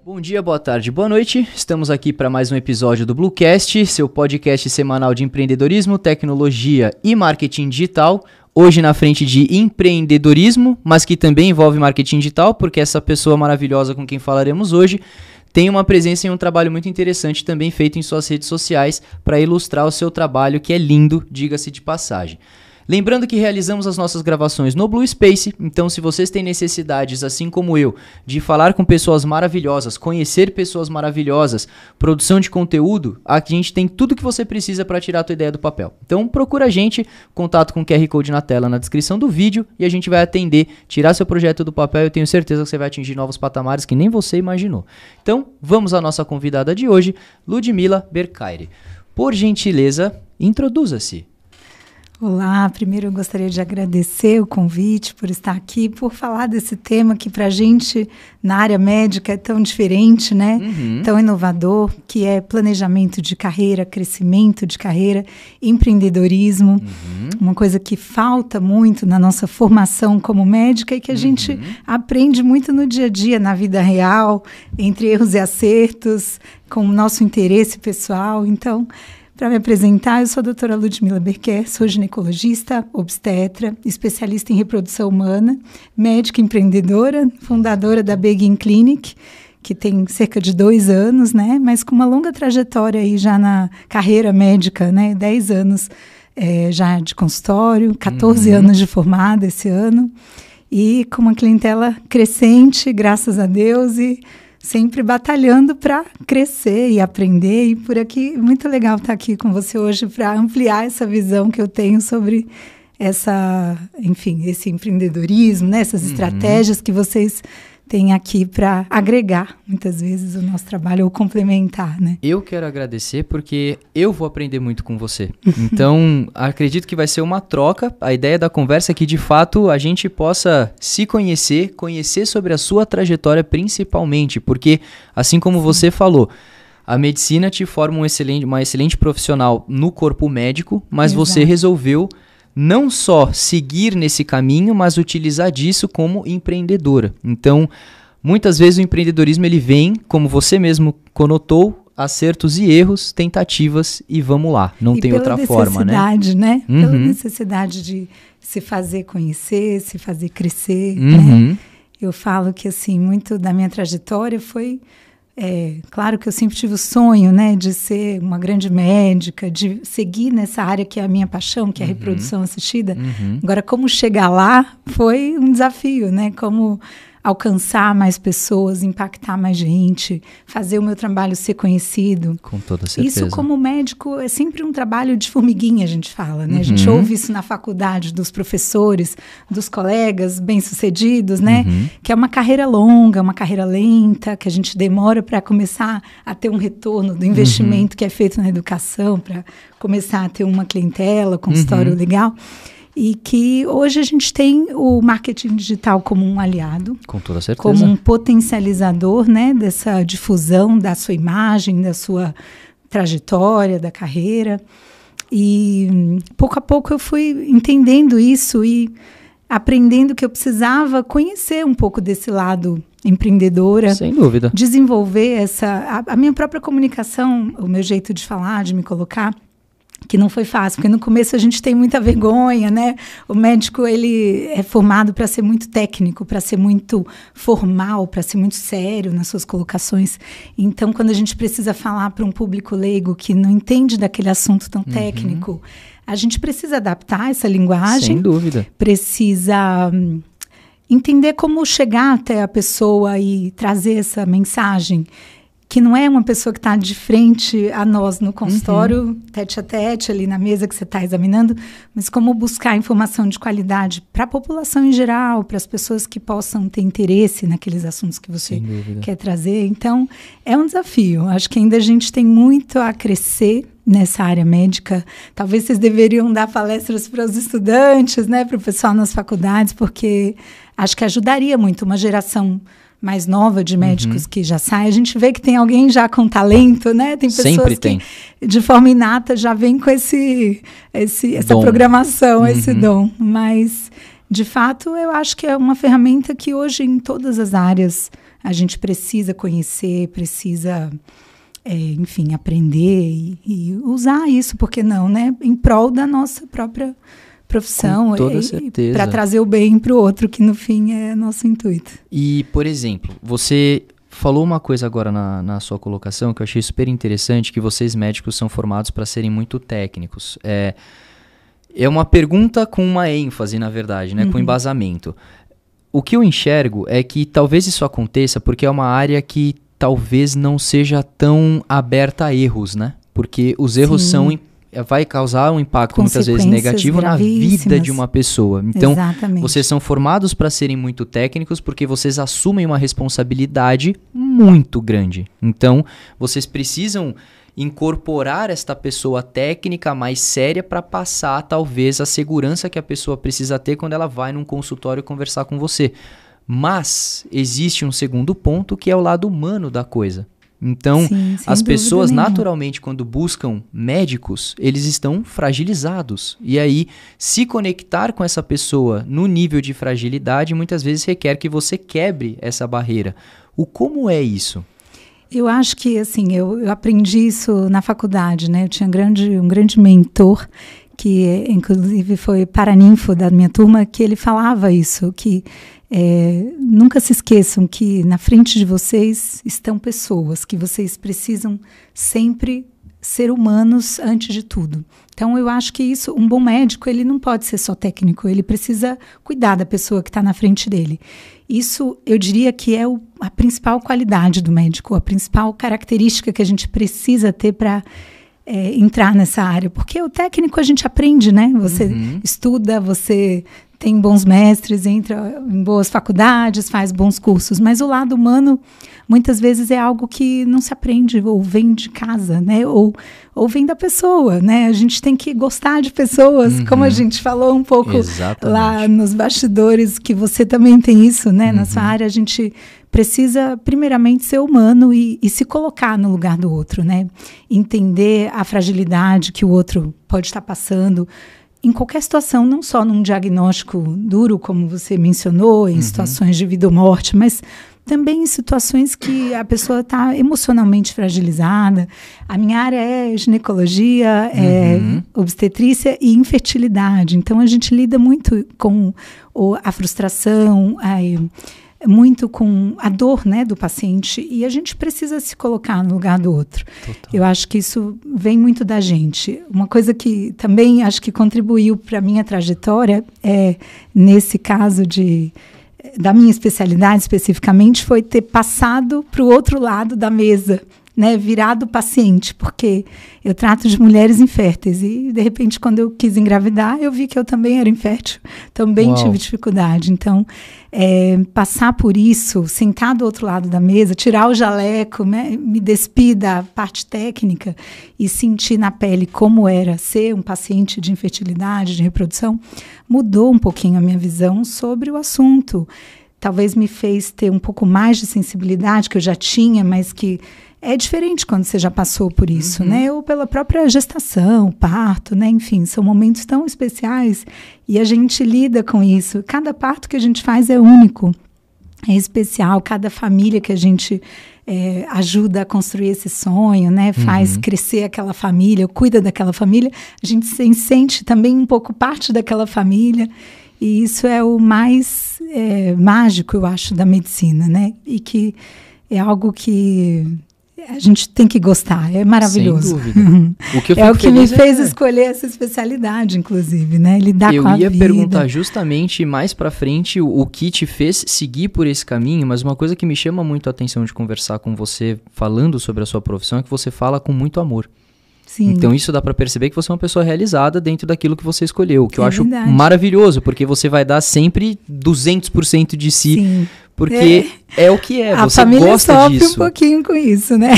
Bom dia, boa tarde, boa noite. Estamos aqui para mais um episódio do Bluecast, seu podcast semanal de empreendedorismo, tecnologia e marketing digital. Hoje na frente de empreendedorismo, mas que também envolve marketing digital, porque essa pessoa maravilhosa com quem falaremos hoje tem uma presença em um trabalho muito interessante também feito em suas redes sociais para ilustrar o seu trabalho, que é lindo, diga-se de passagem. Lembrando que realizamos as nossas gravações no Blue Space, então se vocês têm necessidades, assim como eu, de falar com pessoas maravilhosas, conhecer pessoas maravilhosas, produção de conteúdo, a gente tem tudo que você precisa para tirar a tua ideia do papel. Então procura a gente, contato com o QR Code na tela na descrição do vídeo e a gente vai atender, tirar seu projeto do papel e eu tenho certeza que você vai atingir novos patamares que nem você imaginou. Então vamos à nossa convidada de hoje, Ludmila Berkaire. Por gentileza, introduza-se. Olá, primeiro eu gostaria de agradecer o convite por estar aqui, por falar desse tema que para a gente na área médica é tão diferente, né? Tão inovador, que é planejamento de carreira, crescimento de carreira, empreendedorismo, uma coisa que falta muito na nossa formação como médica e que a gente aprende muito no dia a dia, na vida real, entre erros e acertos, com o nosso interesse pessoal. Então, para me apresentar, eu sou a doutora Ludmila Berkaire, sou ginecologista, obstetra, especialista em reprodução humana, médica empreendedora, fundadora da Begin Clinic, que tem cerca de 2 anos, né? Mas com uma longa trajetória aí já na carreira médica, né? 10 anos já de consultório, 14 anos de formada esse ano, e com uma clientela crescente, graças a Deus, e sempre batalhando para crescer e aprender. E por aqui, muito legal estar aqui com você hoje para ampliar essa visão que eu tenho sobre esse empreendedorismo, né? Essas estratégias que vocês têm aqui para agregar, muitas vezes, o nosso trabalho ou complementar, né? Eu quero agradecer porque eu vou aprender muito com você. Então, acredito que vai ser uma troca. A ideia da conversa é que, de fato, a gente possa se conhecer sobre a sua trajetória principalmente, porque, assim como você falou, a medicina te forma uma excelente profissional no corpo médico, mas você resolveu não só seguir nesse caminho, mas utilizar disso como empreendedora. Então, muitas vezes o empreendedorismo ele vem, como você mesmo conotou, acertos e erros, tentativas e vamos lá. Não tem outra forma, né? Né? Pela necessidade de se fazer conhecer, se fazer crescer, né? Eu falo que, assim, muito da minha trajetória foi... claro que eu sempre tive o sonho, né, de ser uma grande médica, de seguir nessa área que é a minha paixão, que é a reprodução assistida. Agora, como chegar lá foi um desafio, né? Como alcançar mais pessoas, impactar mais gente, fazer o meu trabalho ser conhecido. Com toda certeza. Isso, como médico, é sempre um trabalho de formiguinha, a gente fala, né? A gente ouve isso na faculdade, dos professores, dos colegas bem-sucedidos, né? Que é uma carreira longa, uma carreira lenta, que a gente demora para começar a ter um retorno do investimento que é feito na educação, para começar a ter uma clientela, consultório legal. E que hoje a gente tem o marketing digital como um aliado. Com toda certeza. Como um potencializador, né, dessa difusão da sua imagem, da sua trajetória, da carreira. E pouco a pouco eu fui entendendo isso e aprendendo que eu precisava conhecer um pouco desse lado empreendedora. Sem dúvida. Desenvolver a minha própria comunicação, o meu jeito de falar, de me colocar. Que não foi fácil, porque no começo a gente tem muita vergonha, né? O médico, ele é formado para ser muito técnico, para ser muito formal, para ser muito sério nas suas colocações. Então, quando a gente precisa falar para um público leigo que não entende daquele assunto tão técnico, a gente precisa adaptar essa linguagem. Sem dúvida. Precisa entender como chegar até a pessoa e trazer essa mensagem, que não é uma pessoa que está de frente a nós no consultório, tete a tete, ali na mesa que você está examinando, mas como buscar informação de qualidade para a população em geral, para as pessoas que possam ter interesse naqueles assuntos que você quer trazer. Então, é um desafio. Acho que ainda a gente tem muito a crescer nessa área médica. Talvez vocês deveriam dar palestras para os estudantes, né, para o pessoal nas faculdades, porque acho que ajudaria muito uma geração mais nova de médicos que já sai. A gente vê que tem alguém já com talento, né? Tem pessoas que, de forma inata, já vem com essa programação, esse dom. Mas de fato, eu acho que é uma ferramenta que hoje em todas as áreas a gente precisa conhecer, precisa, enfim, aprender e usar isso, por que não, né? Em prol da nossa própria profissão. Com toda certeza. Para trazer o bem para o outro, que no fim é nosso intuito. E, por exemplo, você falou uma coisa agora na sua colocação que eu achei super interessante, que vocês médicos são formados para serem muito técnicos. É uma pergunta com uma ênfase, na verdade, né? Com embasamento. O que eu enxergo é que talvez isso aconteça porque é uma área que talvez não seja tão aberta a erros, né? Porque os erros vai causar um impacto muitas vezes negativo na vida de uma pessoa. Então, vocês são formados para serem muito técnicos porque vocês assumem uma responsabilidade muito grande. Então, vocês precisam incorporar esta pessoa técnica mais séria para passar, talvez, a segurança que a pessoa precisa ter quando ela vai num consultório conversar com você. Mas existe um segundo ponto que é o lado humano da coisa. Então, as pessoas naturalmente, quando buscam médicos, eles estão fragilizados. E aí, se conectar com essa pessoa no nível de fragilidade, muitas vezes requer que você quebre essa barreira. Como é isso? Eu acho que, assim, eu aprendi isso na faculdade, né? Eu tinha um grande mentor, que inclusive foi paraninfo da minha turma, que ele falava isso, que nunca se esqueçam que na frente de vocês estão pessoas, que vocês precisam sempre ser humanos antes de tudo. Então, eu acho que isso, um bom médico, ele não pode ser só técnico, ele precisa cuidar da pessoa que está na frente dele. Isso, eu diria que é a principal qualidade do médico, a principal característica que a gente precisa ter para entrar nessa área. Porque o técnico a gente aprende, né? Você estuda, você tem bons mestres, entra em boas faculdades, faz bons cursos, mas o lado humano muitas vezes é algo que não se aprende, ou vem de casa, né? Ou vem da pessoa, né? A gente tem que gostar de pessoas, como a gente falou um pouco lá nos bastidores, que você também tem isso, né? Na sua área, a gente precisa primeiramente ser humano e se colocar no lugar do outro, né? Entender a fragilidade que o outro pode estar passando, em qualquer situação, não só num diagnóstico duro, como você mencionou, em situações de vida ou morte, mas também em situações que a pessoa está emocionalmente fragilizada. A minha área é ginecologia, obstetrícia e infertilidade. Então, a gente lida muito com a frustração, muito com a dor, né, do paciente, e a gente precisa se colocar no lugar do outro. Total. Eu acho que isso vem muito da gente. Uma coisa que também acho que contribuiu para a minha trajetória, nesse caso da minha especialidade especificamente, foi ter passado para o outro lado da mesa, né, virado paciente, porque eu trato de mulheres inférteis e, de repente, quando eu quis engravidar, eu vi que eu também era infértil, também tive dificuldade. Então, passar por isso, sentar do outro lado da mesa, tirar o jaleco, né, me despir da parte técnica e sentir na pele como era ser um paciente de infertilidade, de reprodução, mudou um pouquinho a minha visão sobre o assunto. Talvez me fez ter um pouco mais de sensibilidade, que eu já tinha, mas que é diferente quando você já passou por isso, né? Ou pela própria gestação, parto, né? Enfim, são momentos tão especiais e a gente lida com isso. Cada parto que a gente faz é único, é especial. Cada família que a gente ajuda a construir esse sonho, né? Faz crescer aquela família, cuida daquela família. A gente se sente também um pouco parte daquela família. E isso é o mais mágico, eu acho, da medicina, né? E que é algo que a gente tem que gostar, é maravilhoso. Sem dúvida. O que me fez escolher essa especialidade, inclusive, né? Lidar com a vida. Eu ia perguntar justamente mais pra frente o que te fez seguir por esse caminho, mas uma coisa que me chama muito a atenção de conversar com você, falando sobre a sua profissão, é que você fala com muito amor. Sim. Então isso dá pra perceber que você é uma pessoa realizada dentro daquilo que você escolheu, que eu acho maravilhoso, porque você vai dar sempre 200% de si. Sim. Porque é o que é, você gosta disso. A família sofre um pouquinho com isso, né?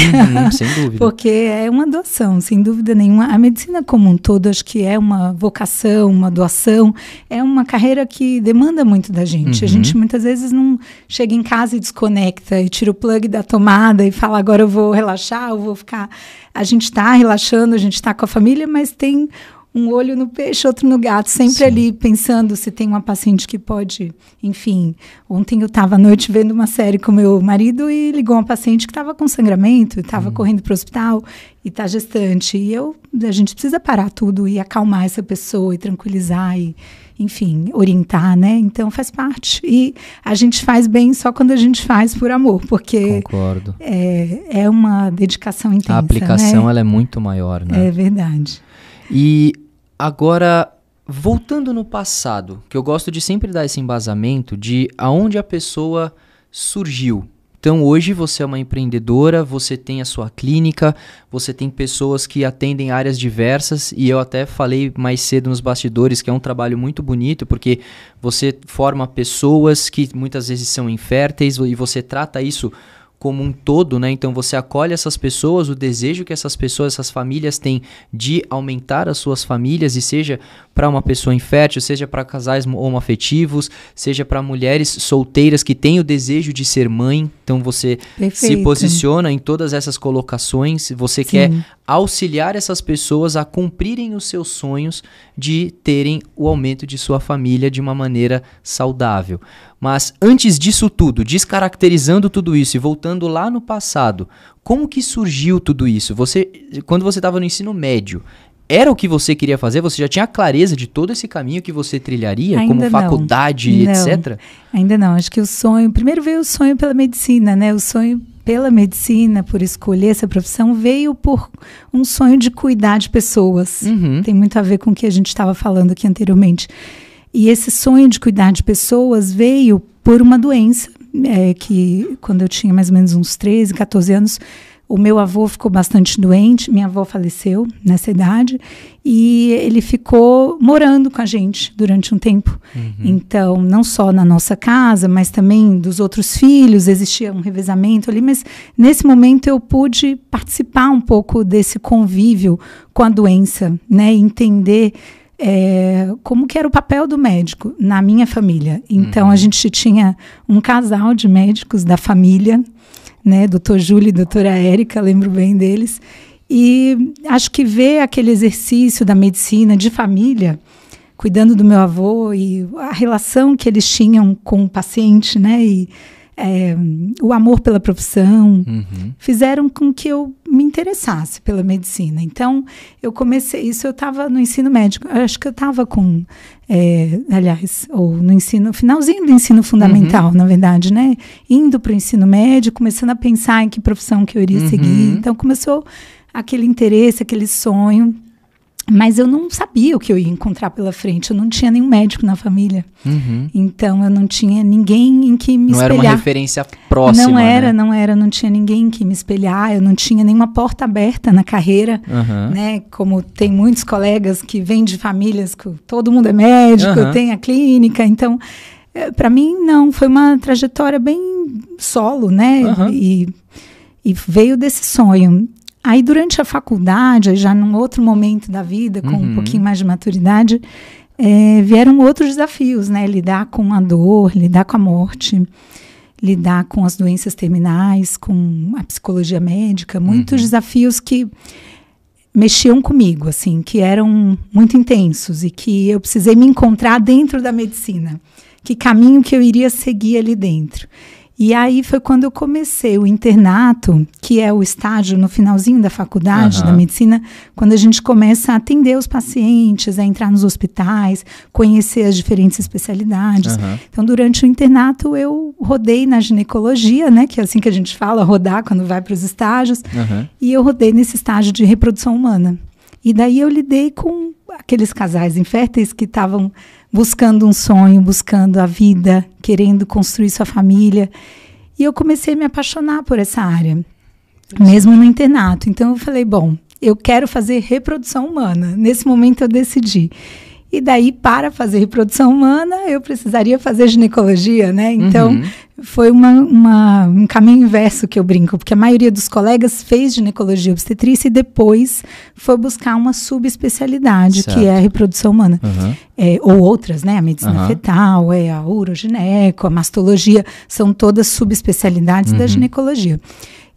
Sem dúvida. Porque é uma doação, sem dúvida nenhuma. A medicina como um todo, acho que é uma vocação, uma doação, é uma carreira que demanda muito da gente. A gente muitas vezes não chega em casa e desconecta, e tira o plug da tomada e fala, agora eu vou relaxar, eu vou ficar... A gente está relaxando, a gente está com a família, mas tem um olho no peixe, outro no gato, sempre ali pensando se tem uma paciente que pode, enfim. Ontem eu estava à noite vendo uma série com meu marido e ligou uma paciente que estava com sangramento, estava correndo para o hospital e está gestante. E a gente precisa parar tudo e acalmar essa pessoa e tranquilizar e, enfim, orientar, né? Então faz parte. E a gente faz bem só quando a gente faz por amor, porque Concordo. É uma dedicação intensa. A aplicação, né? Ela é muito maior, né? É verdade. E agora, voltando no passado, que eu gosto de sempre dar esse embasamento de aonde a pessoa surgiu. Então, hoje você é uma empreendedora, você tem a sua clínica, você tem pessoas que atendem áreas diversas, e eu até falei mais cedo nos bastidores que é um trabalho muito bonito, porque você forma pessoas que muitas vezes são inférteis e você trata isso como um todo, né? Então você acolhe essas pessoas, o desejo que essas pessoas, essas famílias têm de aumentar as suas famílias, e seja para uma pessoa infértil, seja para casais homoafetivos, seja para mulheres solteiras que têm o desejo de ser mãe. Então você se posiciona em todas essas colocações, você quer auxiliar essas pessoas a cumprirem os seus sonhos de terem o aumento de sua família de uma maneira saudável. Mas antes disso tudo, descaracterizando tudo isso e voltando lá no passado, como que surgiu tudo isso? Quando você estava no ensino médio, era o que você queria fazer? Você já tinha clareza de todo esse caminho que você trilharia, Ainda como faculdade, etc? Ainda não. Acho que primeiro veio o sonho pela medicina, né? O sonho pela medicina, por escolher essa profissão, veio por um sonho de cuidar de pessoas. Tem muito a ver com o que a gente estava falando aqui anteriormente. E esse sonho de cuidar de pessoas veio por uma doença, que quando eu tinha mais ou menos uns 13, 14 anos, o meu avô ficou bastante doente, minha avó faleceu nessa idade, e ele ficou morando com a gente durante um tempo. Então, não só na nossa casa, mas também dos outros filhos, existia um revezamento ali, mas nesse momento eu pude participar um pouco desse convívio com a doença, né, entender como que era o papel do médico na minha família. Então, a gente tinha um casal de médicos da família, né, doutor Júlio e doutora Érica, lembro bem deles, e acho que ver aquele exercício da medicina de família, cuidando do meu avô e a relação que eles tinham com o paciente, né, e o amor pela profissão, fizeram com que eu me interessasse pela medicina. Então, eu comecei isso, eu estava no ensino médico, eu acho que eu estava com, ou no ensino, finalzinho do ensino fundamental, na verdade, né? Indo para o ensino médio, começando a pensar em que profissão que eu iria seguir. Então, começou aquele interesse, aquele sonho. Mas eu não sabia o que eu ia encontrar pela frente. Eu não tinha nenhum médico na família. Então, eu não tinha ninguém em que me espelhar. Não era uma referência próxima, não tinha ninguém em que me espelhar. Eu não tinha nenhuma porta aberta na carreira, né? Como tem muitos colegas que vêm de famílias que todo mundo é médico, tem a clínica. Então, para mim, não. Foi uma trajetória bem solo, né? E veio desse sonho. Aí, durante a faculdade, já num outro momento da vida, com um pouquinho mais de maturidade, vieram outros desafios, né? Lidar com a dor, lidar com a morte, lidar com as doenças terminais, com a psicologia médica, muitos desafios que mexiam comigo, assim, que eram muito intensos e que eu precisei me encontrar dentro da medicina. Que caminho que eu iria seguir ali dentro. E aí foi quando eu comecei o internato, que é o estágio no finalzinho da faculdade da medicina, quando a gente começa a atender os pacientes, a entrar nos hospitais, conhecer as diferentes especialidades. Então, durante o internato, eu rodei na ginecologia, né, que é assim que a gente fala, rodar quando vai para os estágios, e eu rodei nesse estágio de reprodução humana. E daí eu lidei com aqueles casais inférteis que estavam buscando um sonho, buscando a vida, querendo construir sua família. E eu comecei a me apaixonar por essa área, mesmo no internato. Então eu falei, bom, eu quero fazer reprodução humana. Nesse momento eu decidi. E daí, para fazer reprodução humana, eu precisaria fazer ginecologia, né? Então, foi um caminho inverso que eu brinco, porque a maioria dos colegas fez ginecologia obstetrícia e depois foi buscar uma subespecialidade, que é a reprodução humana. Ou outras, né? A medicina fetal, a urogineco, a mastologia, são todas subespecialidades da ginecologia.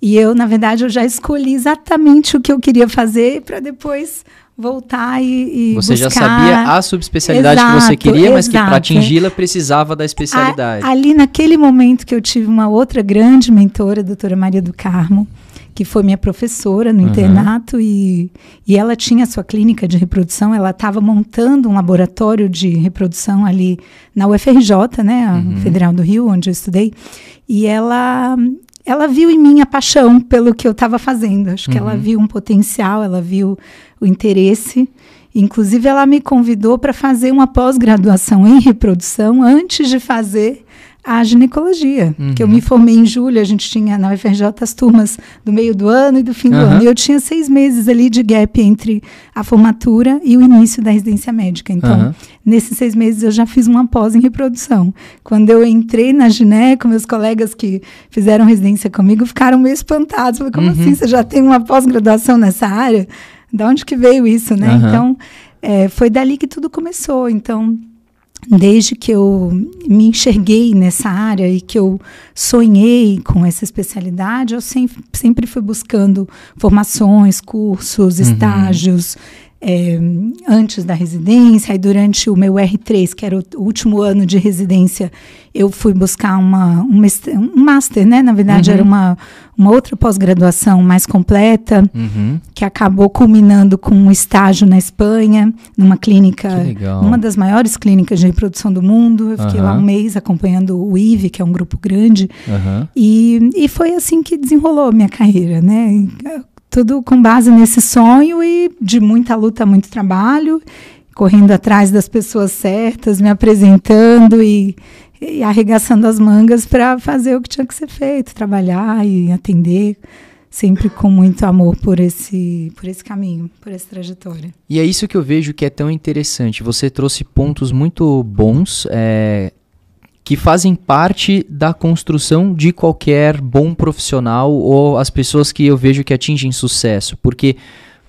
E eu, na verdade, eu já escolhi exatamente o que eu queria fazer para depois voltar e você buscar... já sabia a subespecialidade que você queria, mas que para atingí-la precisava da especialidade. Ali naquele momento que eu tive uma outra grande mentora, a doutora Maria do Carmo, que foi minha professora no internato, e ela tinha a sua clínica de reprodução, ela estava montando um laboratório de reprodução ali na UFRJ, né, a Federal do Rio, onde eu estudei, e ela viu em mim a paixão pelo que eu estava fazendo. Acho que ela viu um potencial, ela viu o interesse. Inclusive, ela me convidou para fazer uma pós-graduação em reprodução antes de fazer a ginecologia. Que eu me formei em julho, a gente tinha na UFRJ as turmas do meio do ano e do fim do ano. E eu tinha 6 meses ali de gap entre a formatura e o início da residência médica. Então, nesses 6 meses eu já fiz uma pós em reprodução. Quando eu entrei na gineco, meus colegas que fizeram residência comigo ficaram meio espantados. Falei, como assim? Você já tem uma pós-graduação nessa área? De onde que veio isso, né? Então, foi dali que tudo começou. Então, desde que eu me enxerguei nessa área e que eu sonhei com essa especialidade, eu sempre fui buscando formações, cursos, estágios, antes da residência. E durante o meu R3, que era o último ano de residência, eu fui buscar um master, né? Na verdade, era uma outra pós-graduação mais completa, que acabou culminando com um estágio na Espanha, numa clínica, uma das maiores clínicas de reprodução do mundo. Eu fiquei lá um mês acompanhando o IVE, que é um grupo grande, e foi assim que desenrolou a minha carreira, né? Tudo com base nesse sonho e de muita luta, muito trabalho, correndo atrás das pessoas certas, me apresentando e arregaçando as mangas para fazer o que tinha que ser feito, trabalhar e atender, sempre com muito amor por esse caminho, por essa trajetória. E é isso que eu vejo que é tão interessante. Você trouxe pontos muito bons, que fazem parte da construção de qualquer bom profissional ou as pessoas que eu vejo que atingem sucesso, porque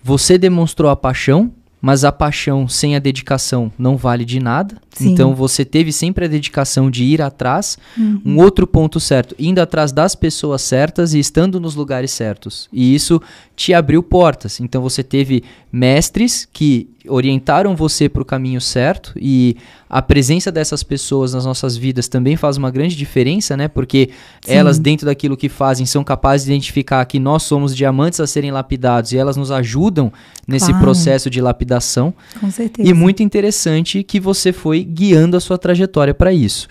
você demonstrou a paixão, mas a paixão sem a dedicação não vale de nada. Sim. Então você teve sempre a dedicação de ir atrás. Um outro ponto certo, indo atrás das pessoas certas e estando nos lugares certos. E isso te abriu portas. Então você teve mestres que orientaram você para o caminho certo, e a presença dessas pessoas nas nossas vidas também faz uma grande diferença, né? Porque elas, dentro daquilo que fazem, são capazes de identificar que nós somos diamantes a serem lapidados, e elas nos ajudam nesse processo de lapidação. Com certeza. E muito interessante que você foi guiando a sua trajetória para isso.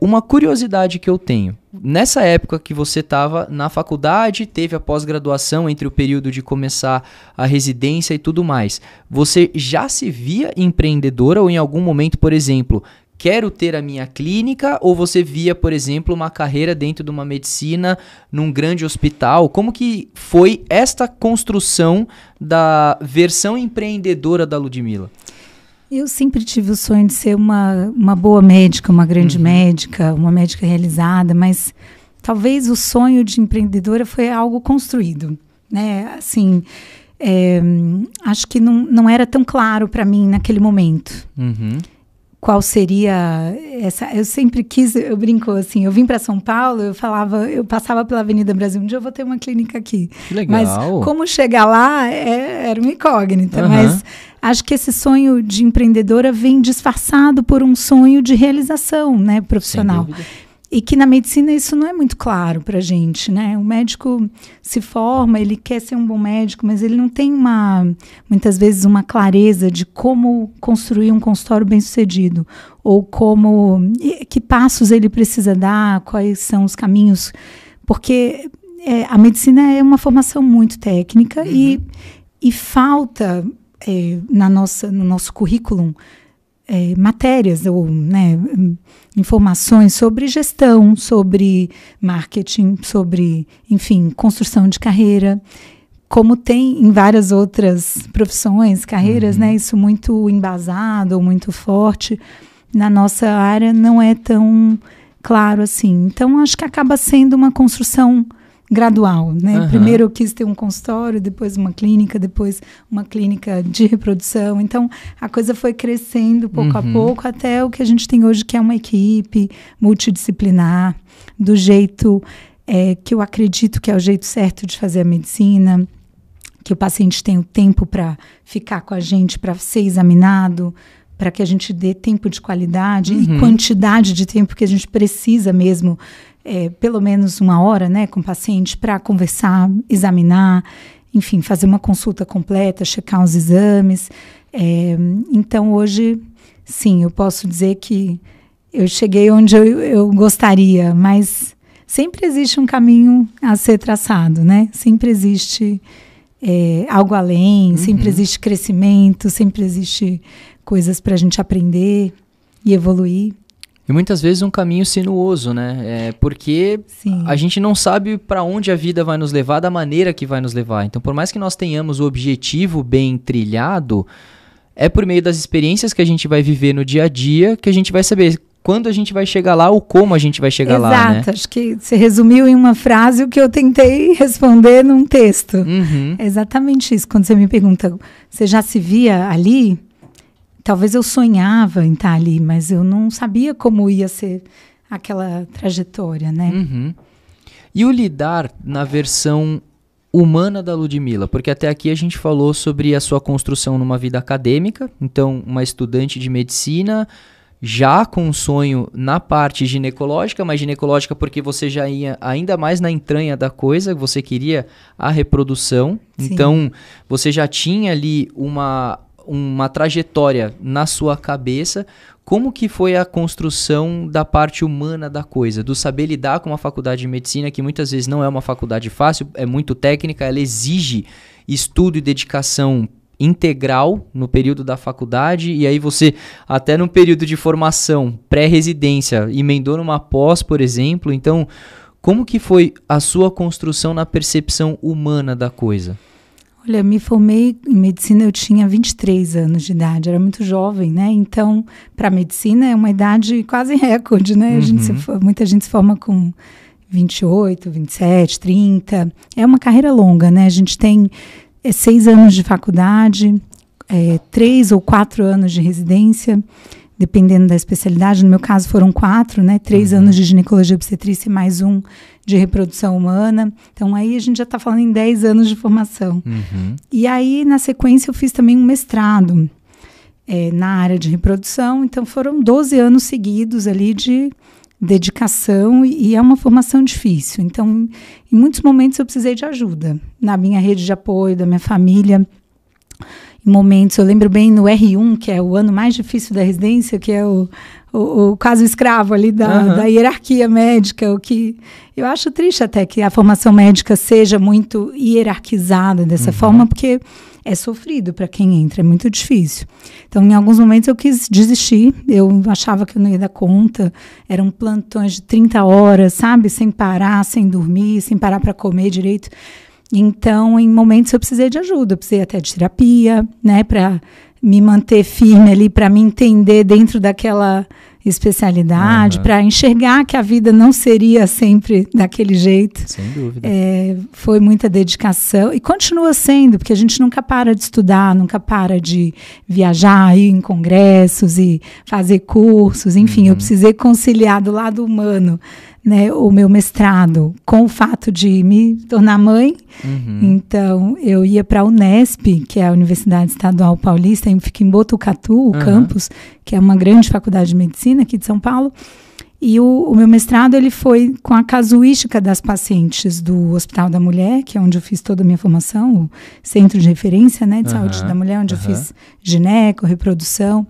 Uma curiosidade que eu tenho, nessa época que você estava na faculdade, teve a pós-graduação entre o período de começar a residência e tudo mais, você já se via empreendedora ou em algum momento, por exemplo, quero ter a minha clínica, ou você via, por exemplo, uma carreira dentro de uma medicina num grande hospital? Como que foi esta construção da versão empreendedora da Ludmila? Eu sempre tive o sonho de ser uma boa médica, uma grande médica, uma médica realizada, mas talvez o sonho de empreendedora foi algo construído, né? Assim, acho que não era tão claro para mim naquele momento. Qual seria essa... Eu sempre quis, eu brinco assim, eu vim para São Paulo, eu passava pela Avenida Brasil, um dia eu vou ter uma clínica aqui. Que legal. Mas como chegar lá era uma incógnita, mas acho que esse sonho de empreendedora vem disfarçado por um sonho de realização, né, profissional. E que na medicina isso não é muito claro para a gente, né? O médico se forma, ele quer ser um bom médico, mas ele não tem muitas vezes uma clareza de como construir um consultório bem-sucedido, ou que passos ele precisa dar, quais são os caminhos, porque a medicina é uma formação muito técnica e falta no nosso currículo matérias ou, né, informações sobre gestão, sobre marketing, sobre, enfim, construção de carreira, como tem em várias outras profissões, carreiras, né, isso muito embasado ou muito forte. Na nossa área não é tão claro assim. Então, acho que acaba sendo uma construção gradual, né? Primeiro eu quis ter um consultório, depois uma clínica de reprodução. Então, a coisa foi crescendo pouco a pouco até o que a gente tem hoje, que é uma equipe multidisciplinar, do jeito que eu acredito que é o jeito certo de fazer a medicina, que o paciente tenha o tempo para ficar com a gente, para ser examinado, para que a gente dê tempo de qualidade e quantidade de tempo que a gente precisa mesmo, pelo menos 1 hora, né, com o paciente para conversar, examinar, enfim, fazer uma consulta completa, checar os exames. Então, hoje, sim, eu posso dizer que eu cheguei onde eu gostaria, mas sempre existe um caminho a ser traçado, né? Sempre existe algo além, sempre existe crescimento, sempre existe coisas para a gente aprender e evoluir. E muitas vezes um caminho sinuoso, né? Porque a gente não sabe para onde a vida vai nos levar, da maneira que vai nos levar. Então, por mais que nós tenhamos o objetivo bem trilhado, é por meio das experiências que a gente vai viver no dia a dia que a gente vai saber quando a gente vai chegar lá ou como a gente vai chegar lá, né? Exato, acho que você resumiu em uma frase o que eu tentei responder num texto. É exatamente isso. Quando você me pergunta, você já se via ali? Talvez eu sonhava em estar ali, mas eu não sabia como ia ser aquela trajetória, né? E o lidar na versão humana da Ludmila? Porque até aqui a gente falou sobre a sua construção numa vida acadêmica, então uma estudante de medicina, já com um sonho na parte ginecológica, mas ginecológica porque você já ia ainda mais na entranha da coisa, você queria a reprodução, então você já tinha ali uma trajetória na sua cabeça. Como que foi a construção da parte humana da coisa, do saber lidar com uma faculdade de medicina, que muitas vezes não é uma faculdade fácil, é muito técnica, ela exige estudo e dedicação integral no período da faculdade, e aí você, até no período de formação, pré-residência, emendou numa pós, por exemplo. Então, como que foi a sua construção na percepção humana da coisa? Olha, me formei em medicina, eu tinha 23 anos de idade, era muito jovem, né? Então, para medicina é uma idade quase recorde, né? Muita gente se forma com 28, 27, 30. É uma carreira longa, né? A gente tem 6 anos de faculdade, 3 ou 4 anos de residência, dependendo da especialidade. No meu caso foram 4, né? 3 anos de ginecologia e obstetrícia e mais 1 de reprodução humana. Então, aí a gente já está falando em 10 anos de formação. E aí, na sequência, eu fiz também um mestrado na área de reprodução. Então, foram 12 anos seguidos ali de dedicação e é uma formação difícil. Então, em muitos momentos eu precisei de ajuda. Na minha rede de apoio, da minha família. Em momentos, eu lembro bem no R1, que é o ano mais difícil da residência, que é o caso escravo ali da hierarquia médica, o que eu acho triste até que a formação médica seja muito hierarquizada dessa forma, porque é sofrido para quem entra, é muito difícil. Então, em alguns momentos eu quis desistir, eu achava que eu não ia dar conta, eram plantões de 30 horas, sabe, sem parar, sem dormir, sem parar para comer direito. Então, em momentos eu precisei de ajuda, eu precisei até de terapia, né, para me manter firme ali, para me entender dentro daquela especialidade, para enxergar que a vida não seria sempre daquele jeito. Sem dúvida. Foi muita dedicação e continua sendo, porque a gente nunca para de estudar, nunca para de viajar, ir em congressos e fazer cursos, enfim, eu precisei conciliar do lado humano, né, o meu mestrado com o fato de me tornar mãe. Então, eu ia para a Unesp, que é a Universidade Estadual Paulista, fica em Botucatu, o campus, que é uma grande faculdade de medicina aqui de São Paulo. E o meu mestrado ele foi com a casuística das pacientes do Hospital da Mulher, que é onde eu fiz toda a minha formação, o centro de referência, né, de saúde da mulher, onde eu fiz gineco, reprodução.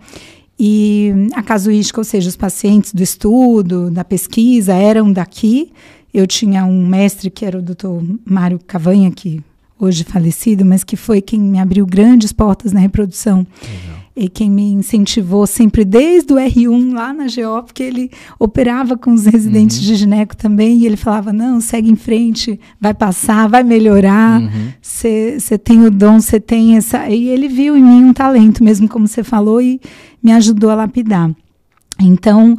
E a casuística, ou seja, os pacientes do estudo, da pesquisa, eram daqui. Eu tinha um mestre que era o Dr. Mário Cavanha, que hoje falecido, mas que foi quem me abriu grandes portas na reprodução. E quem me incentivou sempre desde o R1 lá na GO, porque ele operava com os residentes de gineco também, e ele falava, não, segue em frente, vai passar, vai melhorar, você tem o dom, você tem essa... E ele viu em mim um talento mesmo, como você falou, e me ajudou a lapidar. Então,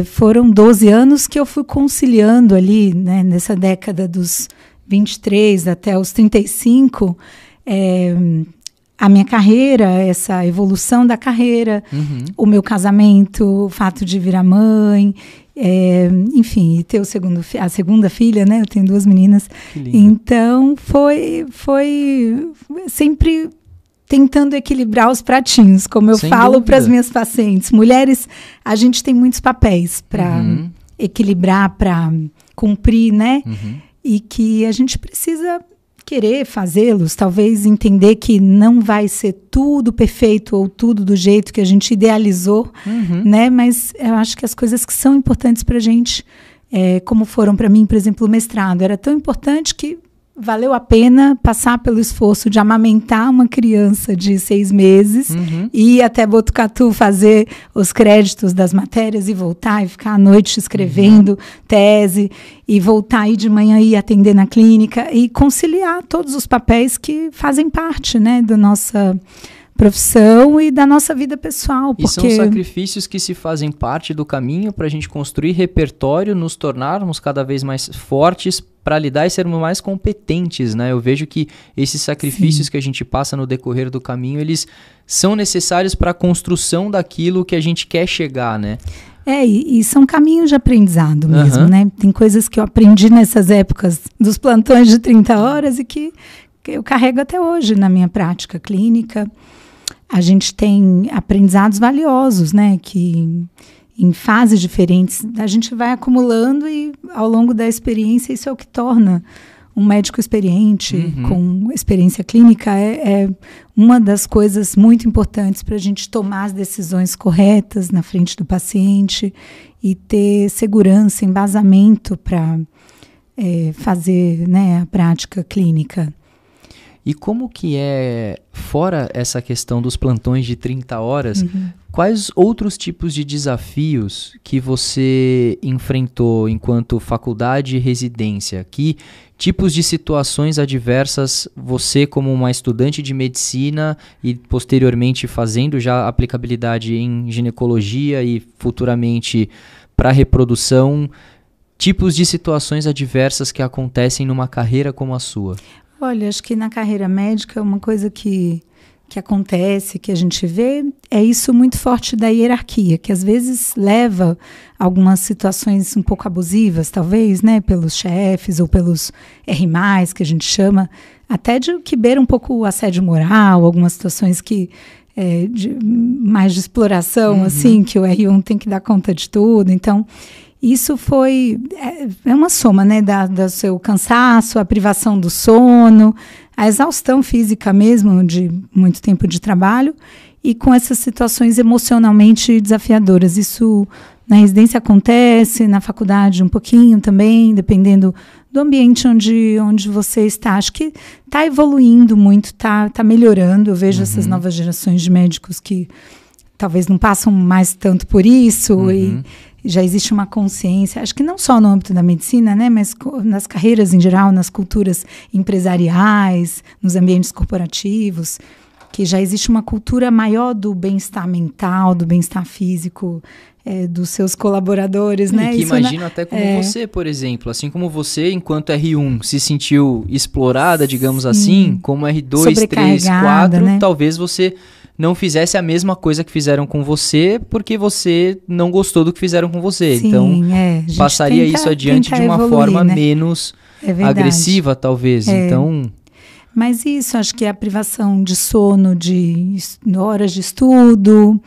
foram 12 anos que eu fui conciliando ali, né, nessa década dos 23 até os 35, a minha carreira, essa evolução da carreira, o meu casamento, o fato de virar mãe enfim, e ter a segunda filha, né? Eu tenho 2 meninas. Que lindo. Então, foi sempre tentando equilibrar os pratinhos, como eu falo para as minhas pacientes. Mulheres, a gente tem muitos papéis para equilibrar, para cumprir, né? E que a gente precisa querer fazê-los, talvez entender que não vai ser tudo perfeito ou tudo do jeito que a gente idealizou, né? Mas eu acho que as coisas que são importantes para a gente, como foram para mim, por exemplo, o mestrado, era tão importante que valeu a pena passar pelo esforço de amamentar uma criança de 6 meses, ir até Botucatu fazer os créditos das matérias e voltar e ficar à noite escrevendo tese e voltar aí de manhã e atender na clínica e conciliar todos os papéis que fazem parte, né, da nossa profissão e da nossa vida pessoal. E são sacrifícios que se fazem parte do caminho para a gente construir repertório, nos tornarmos cada vez mais fortes para lidar e sermos mais competentes, né? Eu vejo que esses sacrifícios que a gente passa no decorrer do caminho, eles são necessários para a construção daquilo que a gente quer chegar, né? E são caminhos de aprendizado mesmo, né? Tem coisas que eu aprendi nessas épocas dos plantões de 30 horas e que eu carrego até hoje na minha prática clínica. A gente tem aprendizados valiosos, né? Que em fases diferentes a gente vai acumulando e ao longo da experiência isso é o que torna um médico experiente com experiência clínica. É uma das coisas muito importantes para a gente tomar as decisões corretas na frente do paciente e ter segurança, embasamento para fazer, né, a prática clínica. E como que fora essa questão dos plantões de 30 horas, quais outros tipos de desafios que você enfrentou enquanto faculdade e residência? Que tipos de situações adversas você, como uma estudante de medicina e posteriormente fazendo já aplicabilidade em ginecologia e futuramente para reprodução, tipos de situações adversas que acontecem numa carreira como a sua? Olha, acho que na carreira médica uma coisa que acontece, que a gente vê, é isso muito forte da hierarquia, que às vezes leva a algumas situações um pouco abusivas, talvez, né, pelos chefes ou pelos R+, que a gente chama, até de que beira um pouco o assédio moral, algumas situações que mais de exploração, assim, que o R1 tem que dar conta de tudo. Então, isso é uma soma, né, do seu cansaço, a privação do sono, a exaustão física mesmo de muito tempo de trabalho e com essas situações emocionalmente desafiadoras. Isso na residência acontece, na faculdade um pouquinho também, dependendo do ambiente onde você está. Acho que está evoluindo muito, está melhorando. Eu vejo essas novas gerações de médicos que talvez não passam mais tanto por isso e já existe uma consciência, acho que não só no âmbito da medicina, né, mas nas carreiras em geral, nas culturas empresariais, nos ambientes corporativos, que já existe uma cultura maior do bem-estar mental, do bem-estar físico dos seus colaboradores, né? Que imagino até como você, por exemplo, assim como você, enquanto R1 se sentiu explorada, digamos assim, como R2, 3, 4, né? Talvez você não fizesse a mesma coisa que fizeram com você, porque você não gostou do que fizeram com você. Sim, então, passaria isso adiante de uma evoluir, forma, né, menos agressiva, talvez. Então, mas isso, acho que a privação de sono, de horas de estudo,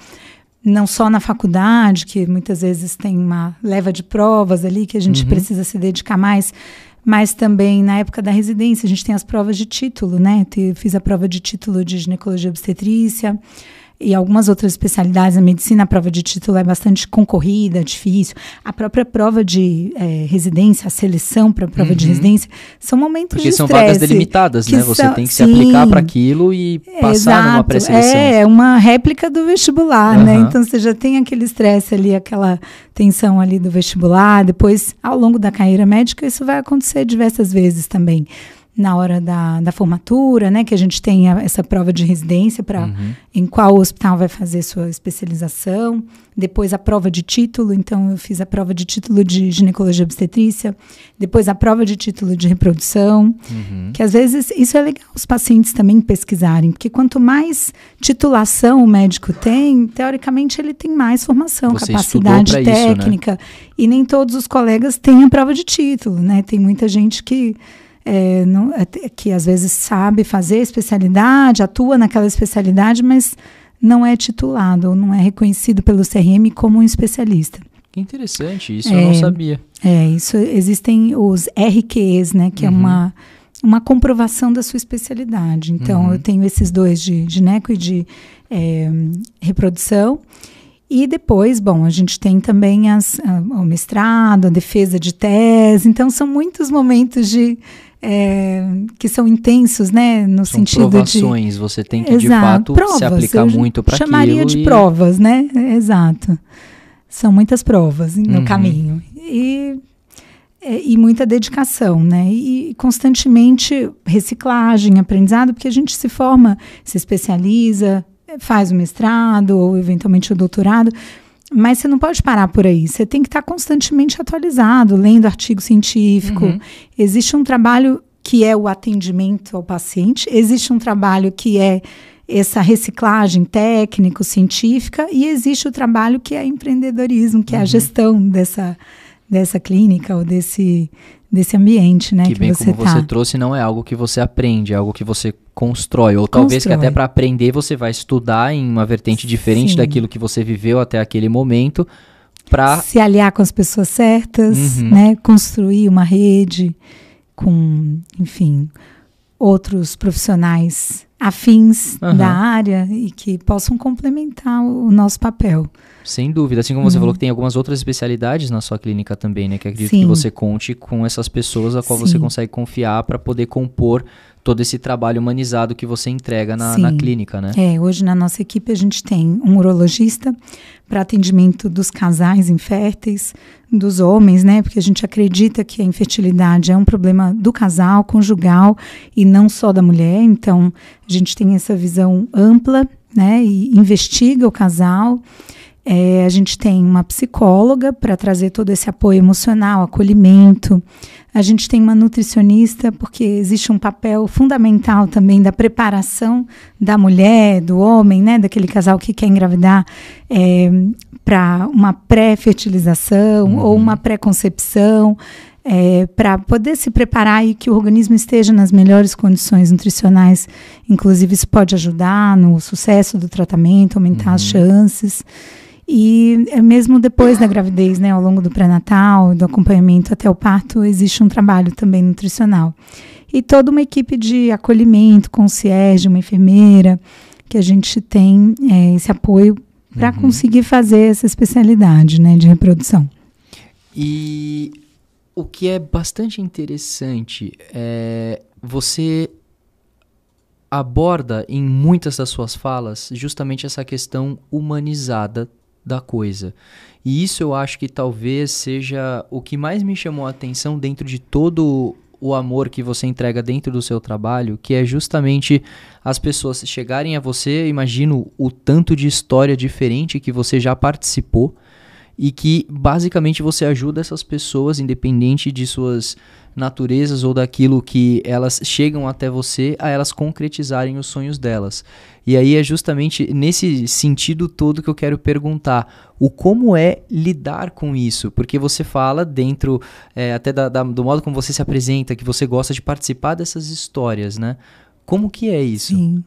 não só na faculdade, que muitas vezes tem uma leva de provas ali que a gente precisa se dedicar mais, mas também na época da residência a gente tem as provas de título, né? Fiz a prova de título de ginecologia obstetrícia e algumas outras especialidades na medicina. A prova de título é bastante concorrida, difícil. A própria prova de residência, a seleção para a prova de residência, são momentos de estresse. Porque são vagas delimitadas, né? Você tem que se aplicar para aquilo e passar numa pré-seleção. É uma réplica do vestibular, né? Então você já tem aquele estresse ali, aquela tensão ali do vestibular. Depois, ao longo da carreira médica, isso vai acontecer diversas vezes também. na hora da formatura, né, que a gente tem essa prova de residência para em qual hospital vai fazer sua especialização. Depois a prova de título, então eu fiz a prova de título de ginecologia e obstetrícia, depois a prova de título de reprodução, que às vezes isso é legal os pacientes também pesquisarem, porque quanto mais titulação o médico tem, teoricamente ele tem mais formação, Você capacidade técnica, isso, né? E nem todos os colegas têm a prova de título, né? Tem muita gente que que às vezes sabe fazer especialidade, atua naquela especialidade, mas não é titulado ou não é reconhecido pelo CRM como um especialista. Que interessante, isso eu não sabia. Isso existem os RQEs, né, que é uma comprovação da sua especialidade. Então, eu tenho esses dois de gineco e de reprodução. E depois, bom, a gente tem também o mestrado, a defesa de tese. Então, são muitos momentos que são intensos, né? No são sentido provações, você tem que, exato, de fato, provas, se aplicar muito para aquilo. Chamaria de provas, né? Exato. São muitas provas no caminho. E muita dedicação, né? E constantemente reciclagem, aprendizado, porque a gente se forma, se especializa, faz o mestrado ou eventualmente o doutorado, mas você não pode parar por aí. Você tem que estar constantemente atualizado, lendo artigo científico. Existe um trabalho que é o atendimento ao paciente, existe um trabalho que é essa reciclagem técnico-científica e existe o trabalho que é empreendedorismo, que é a gestão dessa clínica ou desse ambiente, né? Que bem você como você trouxe, não é algo que você aprende, é algo que você constrói. Ou talvez que até para aprender você vai estudar em uma vertente diferente daquilo que você viveu até aquele momento. Se aliar com as pessoas certas, né? Construir uma rede com, enfim, outros profissionais afins da área e que possam complementar o nosso papel. Sem dúvida, assim como você falou que tem algumas outras especialidades na sua clínica também, né? Que acredito que você conte com essas pessoas a qual você consegue confiar para poder compor todo esse trabalho humanizado que você entrega na clínica, né? Hoje na nossa equipe a gente tem um urologista para atendimento dos casais inférteis, dos homens, né? Porque a gente acredita que a infertilidade é um problema do casal, conjugal e não só da mulher. Então, a gente tem essa visão ampla, né? E investiga o casal. A gente tem uma psicóloga para trazer todo esse apoio emocional, acolhimento. A gente tem uma nutricionista, porque existe um papel fundamental também da preparação da mulher, do homem, né, daquele casal que quer engravidar, para uma pré-fertilização ou uma pré-concepção, para poder se preparar e que o organismo esteja nas melhores condições nutricionais. Inclusive, isso pode ajudar no sucesso do tratamento, aumentar as chances. E mesmo depois da gravidez, né, ao longo do pré-natal, do acompanhamento até o parto, existe um trabalho também nutricional. E toda uma equipe de acolhimento, concierge, uma enfermeira, que a gente tem esse apoio para conseguir fazer essa especialidade, né, de reprodução. E o que é bastante interessante é você aborda em muitas das suas falas justamente essa questão humanizada da coisa. E isso eu acho que talvez seja o que mais me chamou a atenção dentro de todo o amor que você entrega dentro do seu trabalho, que é justamente as pessoas chegarem a você, imagino o tanto de história diferente que você já participou e que basicamente você ajuda essas pessoas, independente de suas naturezas ou daquilo que elas chegam até você, a elas concretizarem os sonhos delas. E aí é justamente nesse sentido todo que eu quero perguntar, o como é lidar com isso? Porque você fala dentro até do modo como você se apresenta, que você gosta de participar dessas histórias, né? Como que é isso? Sim.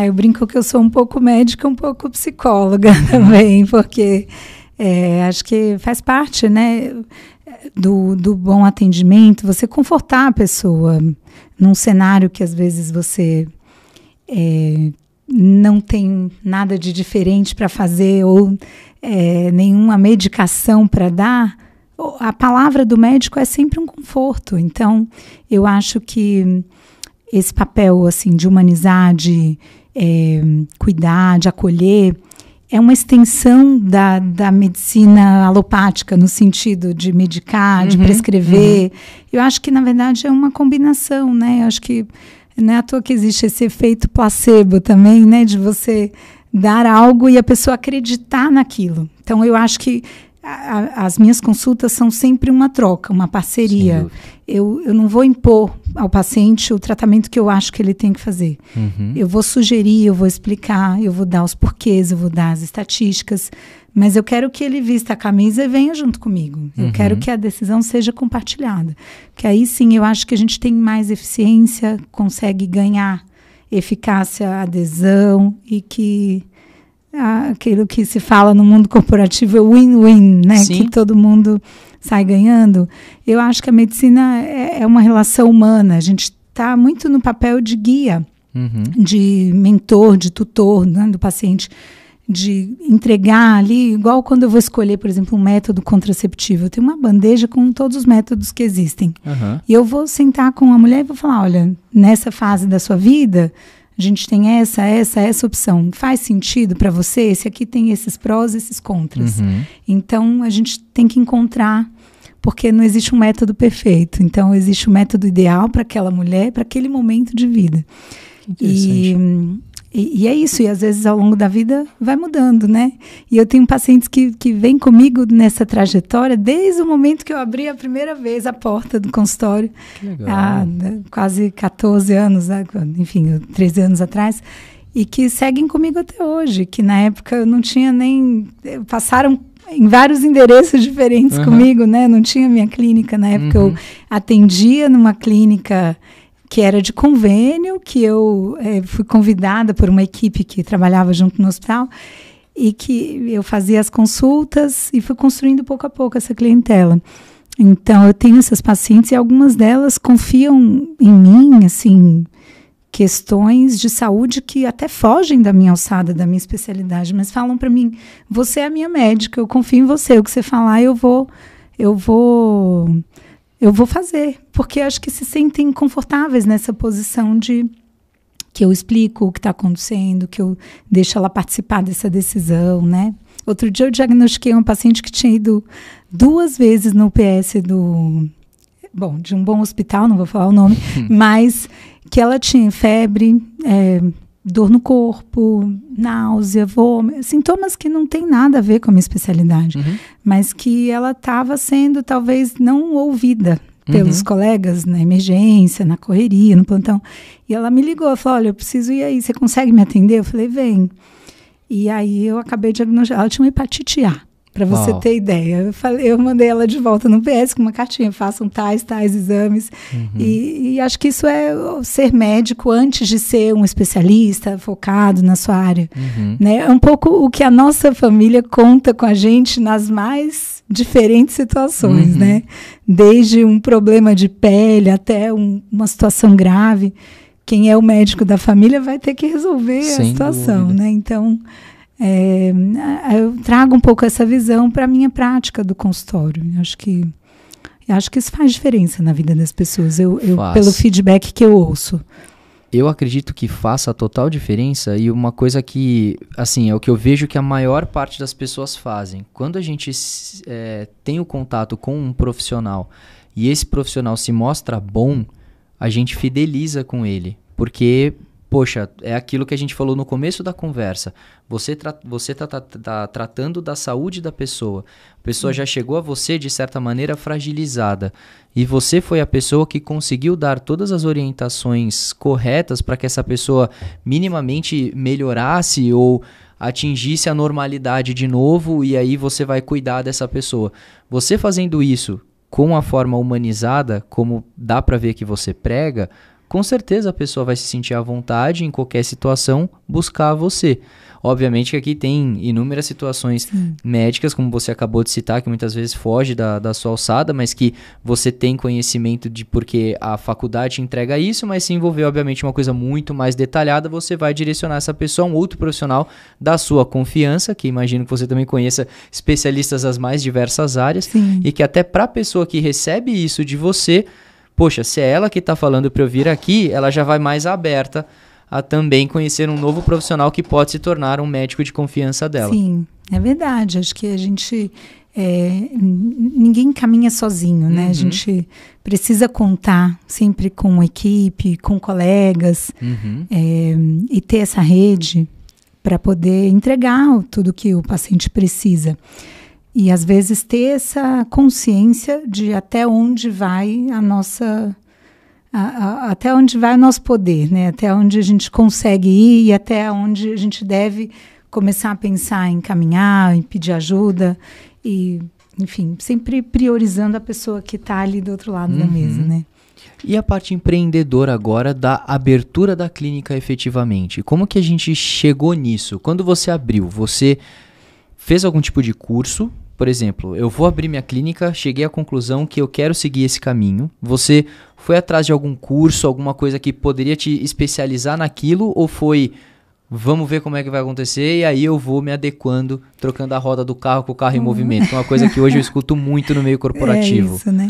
Eu brinco que eu sou um pouco médica, um pouco psicóloga também, porque acho que faz parte, né, do bom atendimento, você confortar a pessoa num cenário que às vezes você não tem nada de diferente para fazer ou nenhuma medicação para dar. A palavra do médico é sempre um conforto. Então, eu acho que esse papel assim, de humanizar, de cuidar, de acolher, é uma extensão da medicina alopática, no sentido de medicar, de prescrever. Eu acho que, na verdade, é uma combinação, né? Eu acho que não é à toa que existe esse efeito placebo também, né? De você dar algo e a pessoa acreditar naquilo. Então, eu acho que as minhas consultas são sempre uma troca, uma parceria. Eu não vou impor ao paciente o tratamento que eu acho que ele tem que fazer. Eu vou sugerir, eu vou explicar, eu vou dar os porquês, eu vou dar as estatísticas, mas eu quero que ele vista a camisa e venha junto comigo. Eu quero que a decisão seja compartilhada. Porque aí sim eu acho que a gente tem mais eficiência, consegue ganhar eficácia, adesão e que aquilo que se fala no mundo corporativo é win-win, né? Sim. Que todo mundo sai ganhando. Eu acho que a medicina é uma relação humana. A gente está muito no papel de guia, de mentor, de tutor, né, do paciente, de entregar ali, igual quando eu vou escolher, por exemplo, um método contraceptivo. Eu tenho uma bandeja com todos os métodos que existem. E eu vou sentar com a mulher e vou falar, olha, nessa fase da sua vida, a gente tem essa opção. Faz sentido para você? Esse aqui tem esses prós, esses contras. Então, a gente tem que encontrar, porque não existe um método perfeito. Então, existe um método ideal para aquela mulher, para aquele momento de vida. E é isso, e às vezes ao longo da vida vai mudando, né? E eu tenho pacientes que vêm comigo nessa trajetória desde o momento que eu abri a primeira vez a porta do consultório, há quase 14 anos, enfim, 13 anos atrás, e que seguem comigo até hoje, que na época eu não tinha nem... Passaram em vários endereços diferentes comigo, né? Não tinha minha clínica, na época eu atendia numa clínica que era de convênio, que eu fui convidada por uma equipe que trabalhava junto no hospital e que eu fazia as consultas e fui construindo pouco a pouco essa clientela. Então, eu tenho essas pacientes e algumas delas confiam em mim, assim, questões de saúde que até fogem da minha alçada, da minha especialidade, mas falam para mim, você é a minha médica, eu confio em você, o que você falar eu vou fazer, porque acho que se sentem confortáveis nessa posição de que eu explico o que está acontecendo, que eu deixo ela participar dessa decisão, né? Outro dia eu diagnostiquei uma paciente que tinha ido 2 vezes no UPS de um bom hospital, não vou falar o nome, mas que ela tinha febre, dor no corpo, náusea, vômito, sintomas que não tem nada a ver com a minha especialidade, mas que ela estava sendo talvez não ouvida pelos colegas na emergência, na correria, no plantão. E ela me ligou, falou, olha, eu preciso ir aí, você consegue me atender? Eu falei, vem. E aí eu acabei de diagnosticar, ela tinha uma hepatite A. Para você ter ideia. Eu mandei ela de volta no PS com uma cartinha, façam tais exames. E acho que isso é ser médico antes de ser um especialista focado na sua área. Né? É um pouco o que a nossa família conta com a gente nas mais diferentes situações. Né? Desde um problema de pele até uma situação grave. Quem é o médico da família vai ter que resolver a situação. Né? Então... eu trago um pouco essa visão para a minha prática do consultório. Acho que isso faz diferença na vida das pessoas, pelo feedback que eu ouço. Eu acredito que faça total diferença e uma coisa que, assim, é o que eu vejo que a maior parte das pessoas fazem. Quando a gente tem o contato com um profissional e esse profissional se mostra bom, a gente fideliza com ele, porque... Poxa, é aquilo que a gente falou no começo da conversa. Você tá tratando da saúde da pessoa. A pessoa já chegou a você, de certa maneira, fragilizada. E você foi a pessoa que conseguiu dar todas as orientações corretas para que essa pessoa minimamente melhorasse ou atingisse a normalidade de novo. E aí você vai cuidar dessa pessoa. Você fazendo isso com a forma humanizada, como dá para ver que você prega... Com certeza a pessoa vai se sentir à vontade em qualquer situação buscar você. Obviamente que aqui tem inúmeras situações médicas, como você acabou de citar, que muitas vezes foge da sua alçada, mas que você tem conhecimento de porque a faculdade entrega isso, mas se envolver, obviamente, uma coisa muito mais detalhada, você vai direcionar essa pessoa a um outro profissional da sua confiança, que imagino que você também conheça especialistas das mais diversas áreas, e que até para a pessoa que recebe isso de você... Poxa, se é ela que está falando para eu vir aqui, ela já vai mais aberta a também conhecer um novo profissional que pode se tornar um médico de confiança dela. Sim, é verdade. Acho que a gente... ninguém caminha sozinho, né? A gente precisa contar sempre com equipe, com colegas, e ter essa rede para poder entregar tudo que o paciente precisa. E às vezes ter essa consciência de até onde vai a nossa... até onde vai o nosso poder, né? Até onde a gente consegue ir e até onde a gente deve começar a pensar em caminhar, em pedir ajuda e, enfim, sempre priorizando a pessoa que está ali do outro lado da mesa, né? E a parte empreendedora agora da abertura da clínica efetivamente? Como que a gente chegou nisso? Quando você abriu, você fez algum tipo de curso? Por exemplo, eu vou abrir minha clínica, cheguei à conclusão que eu quero seguir esse caminho. Você foi atrás de algum curso, alguma coisa que poderia te especializar naquilo? Ou foi, vamos ver como é que vai acontecer e aí eu vou me adequando, trocando a roda do carro com o carro em movimento? Que é uma coisa que hoje eu escuto muito no meio corporativo. É isso, né?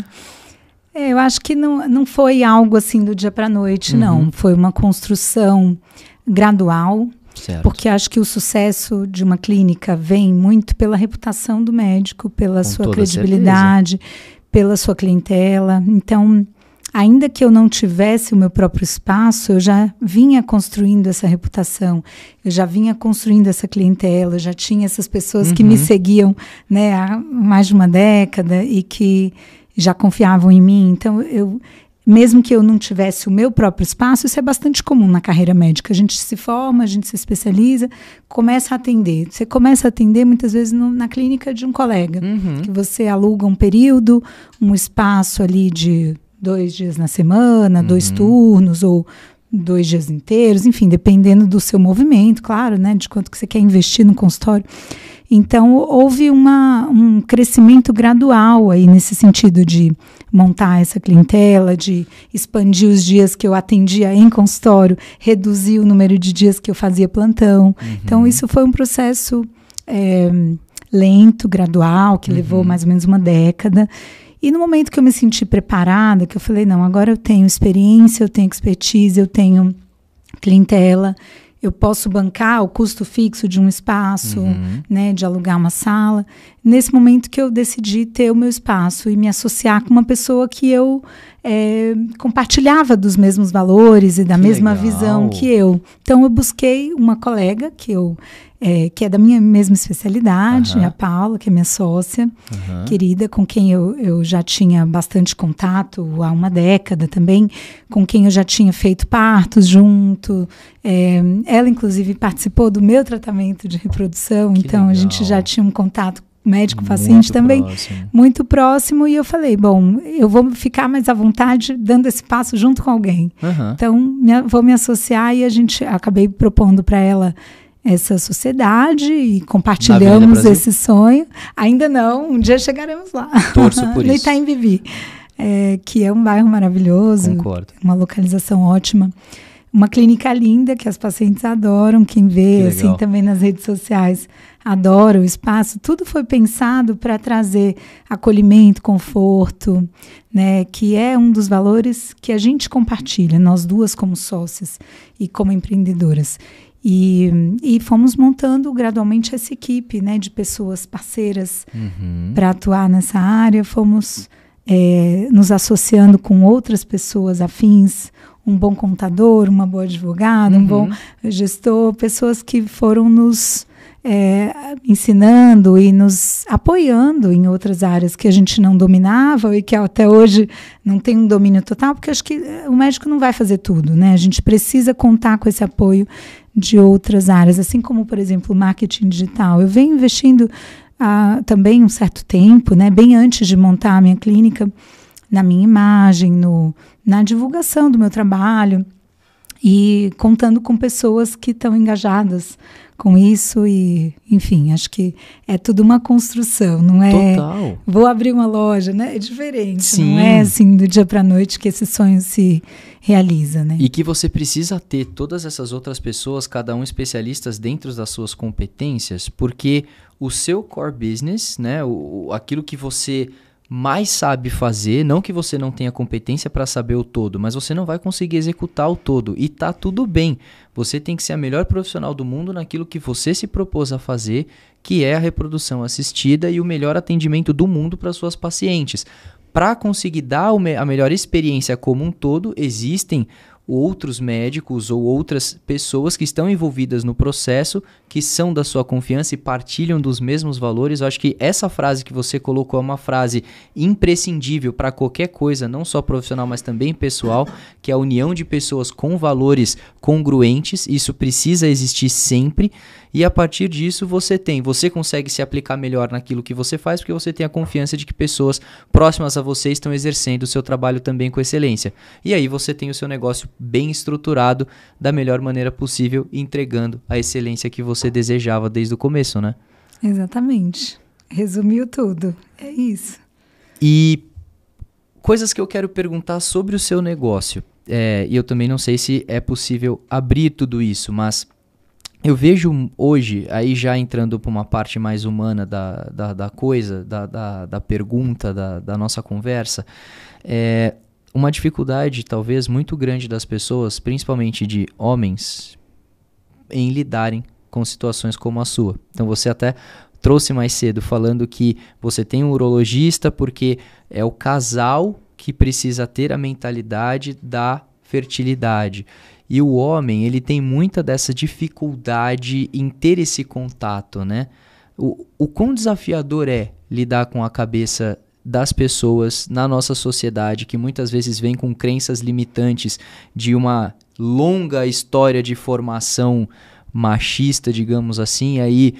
Eu acho que não foi algo assim do dia para a noite, não. Foi uma construção gradual. Certo. Porque acho que o sucesso de uma clínica vem muito pela reputação do médico, pela sua credibilidade, pela sua clientela. Então, ainda que eu não tivesse o meu próprio espaço, eu já vinha construindo essa reputação, eu já vinha construindo essa clientela, eu já tinha essas pessoas que me seguiam, né, há mais de uma década e que já confiavam em mim. Então, mesmo que eu não tivesse o meu próprio espaço, isso é bastante comum na carreira médica. A gente se forma, a gente se especializa, começa a atender. Você começa a atender muitas vezes na clínica de um colega, que você aluga um período, um espaço ali de 2 dias na semana, 2 turnos ou 2 dias inteiros, enfim, dependendo do seu movimento, claro, né, de quanto que você quer investir no consultório. Então, houve um crescimento gradual aí nesse sentido de montar essa clientela, de expandir os dias que eu atendia em consultório, reduzir o número de dias que eu fazia plantão. Então, isso foi um processo lento, gradual, que levou mais ou menos uma década. E no momento que eu me senti preparada, que eu falei, não, agora eu tenho experiência, eu tenho expertise, eu tenho clientela, eu posso bancar o custo fixo de um espaço, né, de alugar uma sala. Nesse momento que eu decidi ter o meu espaço e me associar com uma pessoa que eu compartilhava dos mesmos valores e da mesma visão que eu. Então, eu busquei uma colega que é da minha mesma especialidade, a Paula, que é minha sócia, querida, com quem eu já tinha bastante contato há uma década também, com quem eu já tinha feito partos junto. Ela, inclusive, participou do meu tratamento de reprodução, então a gente já tinha um contato médico-paciente também muito próximo, e eu falei, bom, eu vou ficar mais à vontade dando esse passo junto com alguém. Então, vou me associar, e acabei propondo para ela essa sociedade e compartilhamos esse sonho. Ainda não, um dia chegaremos lá. Torço por isso. Itaim Bibi, que é um bairro maravilhoso, uma localização ótima, uma clínica linda que as pacientes adoram, quem vê assim também nas redes sociais adora o espaço. Tudo foi pensado para trazer acolhimento, conforto, né, que é um dos valores que a gente compartilha, nós duas como sócias e como empreendedoras. E fomos montando gradualmente essa equipe, né, de pessoas parceiras para atuar nessa área. Fomos nos associando com outras pessoas afins, um bom contador, uma boa advogada, um bom gestor, pessoas que foram nos ensinando e nos apoiando em outras áreas que a gente não dominava e que até hoje não tem um domínio total, porque acho que o médico não vai fazer tudo, né? A gente precisa contar com esse apoio de outras áreas, assim como, por exemplo, o marketing digital. Eu venho investindo também um certo tempo, né, bem antes de montar a minha clínica, na minha imagem, na divulgação do meu trabalho e contando com pessoas que estão engajadas com isso e, enfim, acho que é tudo uma construção, não é? Total. Vou abrir uma loja, né? É diferente, Sim. Não é assim do dia para a noite que esse sonho se realiza, né? E que você precisa ter todas essas outras pessoas, cada um especialistas dentro das suas competências, porque o seu core business, né, aquilo que você mais sabe fazer, não que você não tenha competência para saber o todo, mas você não vai conseguir executar o todo, e tá tudo bem. Você tem que ser a melhor profissional do mundo naquilo que você se propôs a fazer, que é a reprodução assistida e o melhor atendimento do mundo para suas pacientes. Para conseguir dar a melhor experiência como um todo, existem outros médicos ou outras pessoas que estão envolvidas no processo, que são da sua confiança e partilham dos mesmos valores. Eu acho que essa frase que você colocou é uma frase imprescindível para qualquer coisa, não só profissional, mas também pessoal, que é a união de pessoas com valores congruentes. Isso precisa existir sempre. E a partir disso você consegue se aplicar melhor naquilo que você faz, porque você tem a confiança de que pessoas próximas a você estão exercendo o seu trabalho também com excelência. E aí você tem o seu negócio bem estruturado da melhor maneira possível, entregando a excelência que você desejava desde o começo, né? Exatamente. Resumiu tudo. É isso. E coisas que eu quero perguntar sobre o seu negócio. E eu também não sei se é possível abrir tudo isso, mas eu vejo hoje, aí já entrando para uma parte mais humana da coisa, da pergunta, da nossa conversa, uma dificuldade talvez muito grande das pessoas, principalmente de homens, em lidarem com situações como a sua. Então você até trouxe mais cedo falando que você tem um urologista porque é o casal que precisa ter a mentalidade da fertilidade. E o homem, ele tem muita dessa dificuldade em ter esse contato, né? O quão desafiador é lidar com a cabeça das pessoas na nossa sociedade, que muitas vezes vem com crenças limitantes de uma longa história de formação machista, digamos assim, aí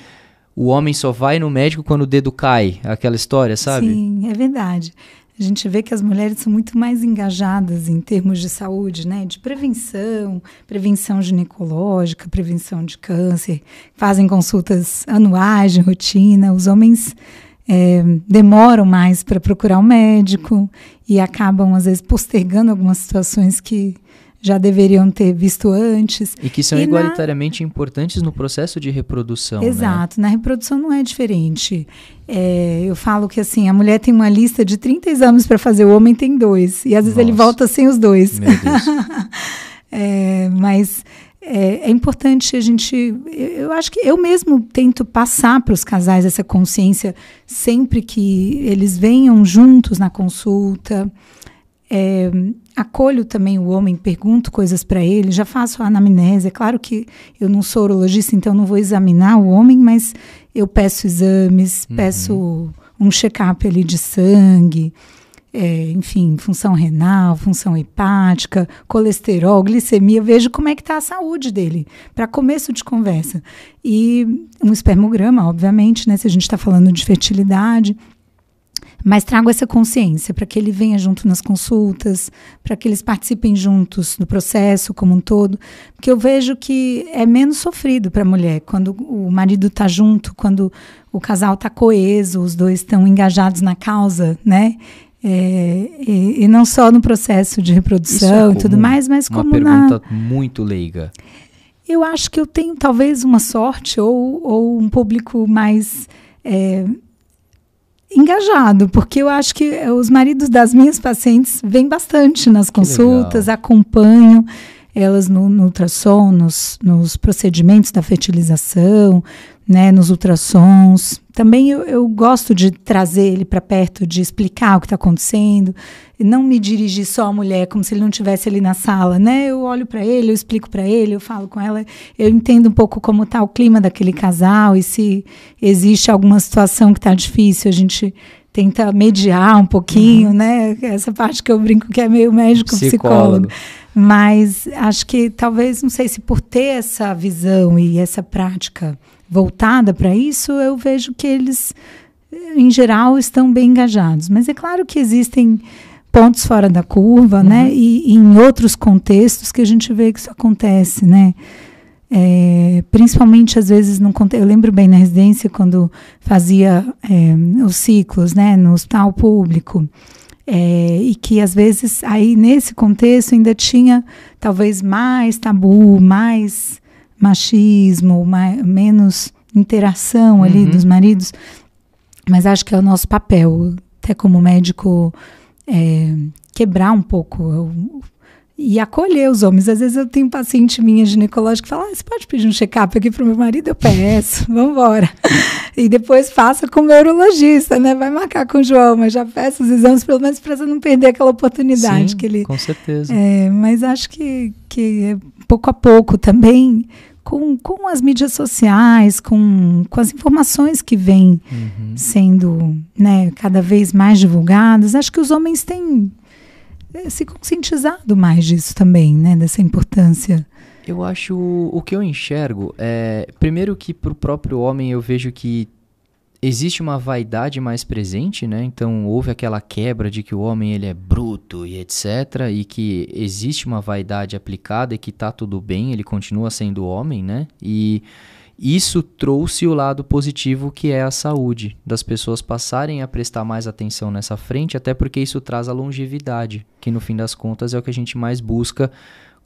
o homem só vai no médico quando o dedo cai, aquela história, sabe? Sim, é verdade. A gente vê que as mulheres são muito mais engajadas em termos de saúde, né? De prevenção ginecológica, prevenção de câncer, fazem consultas anuais de rotina. Os homens demoram mais para procurar um médico e acabam, às vezes, postergando algumas situações que já deveriam ter visto antes. E que são igualitariamente importantes no processo de reprodução. Exato, né? Na reprodução não é diferente. Eu falo que assim, a mulher tem uma lista de 30 exames para fazer, o homem tem 2. E às vezes ele volta sem os 2. Meu Deus. Mas é importante a gente... Eu acho que eu mesmo tento passar para os casais essa consciência sempre que eles venham juntos na consulta. Acolho também o homem, pergunto coisas para ele, já faço a anamnese. É claro que eu não sou urologista, então não vou examinar o homem, mas eu peço exames, peço um check-up ali de sangue, enfim, função renal, função hepática, colesterol, glicemia, vejo como é que está a saúde dele, para começo de conversa. E um espermograma, obviamente, né, se a gente está falando de fertilidade. Mas trago essa consciência para que ele venha junto nas consultas, para que eles participem juntos do processo como um todo, porque eu vejo que é menos sofrido para a mulher quando o marido está junto, quando o casal está coeso, os dois estão engajados na causa, né? E não só no processo de reprodução e tudo mais, mas como uma pergunta muito leiga. Eu acho que eu tenho talvez uma sorte ou um público mais... engajado, porque eu acho que os maridos das minhas pacientes vêm bastante nas consultas, acompanham elas no ultrassom, nos procedimentos da fertilização, né, nos ultrassons. Também eu gosto de trazer ele para perto, de explicar o que está acontecendo, e não me dirigir só à mulher, como se ele não estivesse ali na sala, né? Eu olho para ele, eu explico para ele, eu falo com ela, eu entendo um pouco como está o clima daquele casal e se existe alguma situação que está difícil, a gente tenta mediar um pouquinho, né? Essa parte que eu brinco que é meio médico-psicólogo. Mas acho que talvez, não sei se por ter essa visão e essa prática voltada para isso, eu vejo que eles, em geral, estão bem engajados. Mas é claro que existem pontos fora da curva, né? E em outros contextos que a gente vê que isso acontece, né? Principalmente, às vezes, eu lembro bem na residência, quando fazia os ciclos, né? No hospital público. E que, às vezes, aí nesse contexto ainda tinha talvez mais tabu, mais machismo, menos interação ali dos maridos, mas acho que é o nosso papel até como médico, quebrar um pouco e acolher os homens. Às vezes eu tenho paciente minha ginecológica que fala, você pode pedir um check-up aqui para o meu marido? Eu peço, vamos embora. E depois faça com o meu urologista, né? Vai marcar com o João, mas já peço os exames, pelo menos para você não perder aquela oportunidade. Sim, que ele, com certeza. Mas acho que pouco a pouco também, com as mídias sociais, com as informações que vêm sendo, né, cada vez mais divulgadas, acho que os homens têm se conscientizado mais disso também, né, dessa importância. Eu acho, o que eu enxergo primeiro que para o próprio homem eu vejo que existe uma vaidade mais presente, né? Então houve aquela quebra de que o homem ele é bruto e etc, e que existe uma vaidade aplicada e que tá tudo bem, ele continua sendo homem, né? E isso trouxe o lado positivo, que é a saúde, das pessoas passarem a prestar mais atenção nessa frente, até porque isso traz a longevidade, que no fim das contas é o que a gente mais busca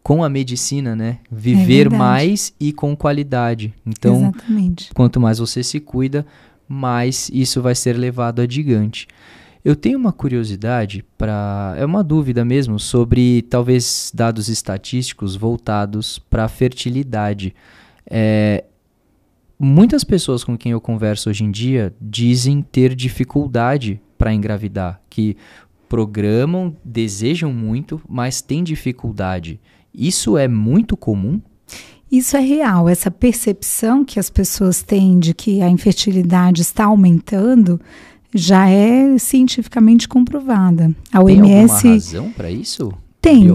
com a medicina, né? Viver mais e com qualidade. Então, exatamente. Quanto mais você se cuida, mais isso vai ser levado adiante. Eu tenho uma curiosidade, é uma dúvida mesmo, sobre talvez dados estatísticos voltados para a fertilidade. Muitas pessoas com quem eu converso hoje em dia dizem ter dificuldade para engravidar, que programam, desejam muito, mas têm dificuldade. Isso é muito comum? Isso é real, essa percepção que as pessoas têm de que a infertilidade está aumentando já é cientificamente comprovada. A OMS... Tem alguma razão para isso? Tem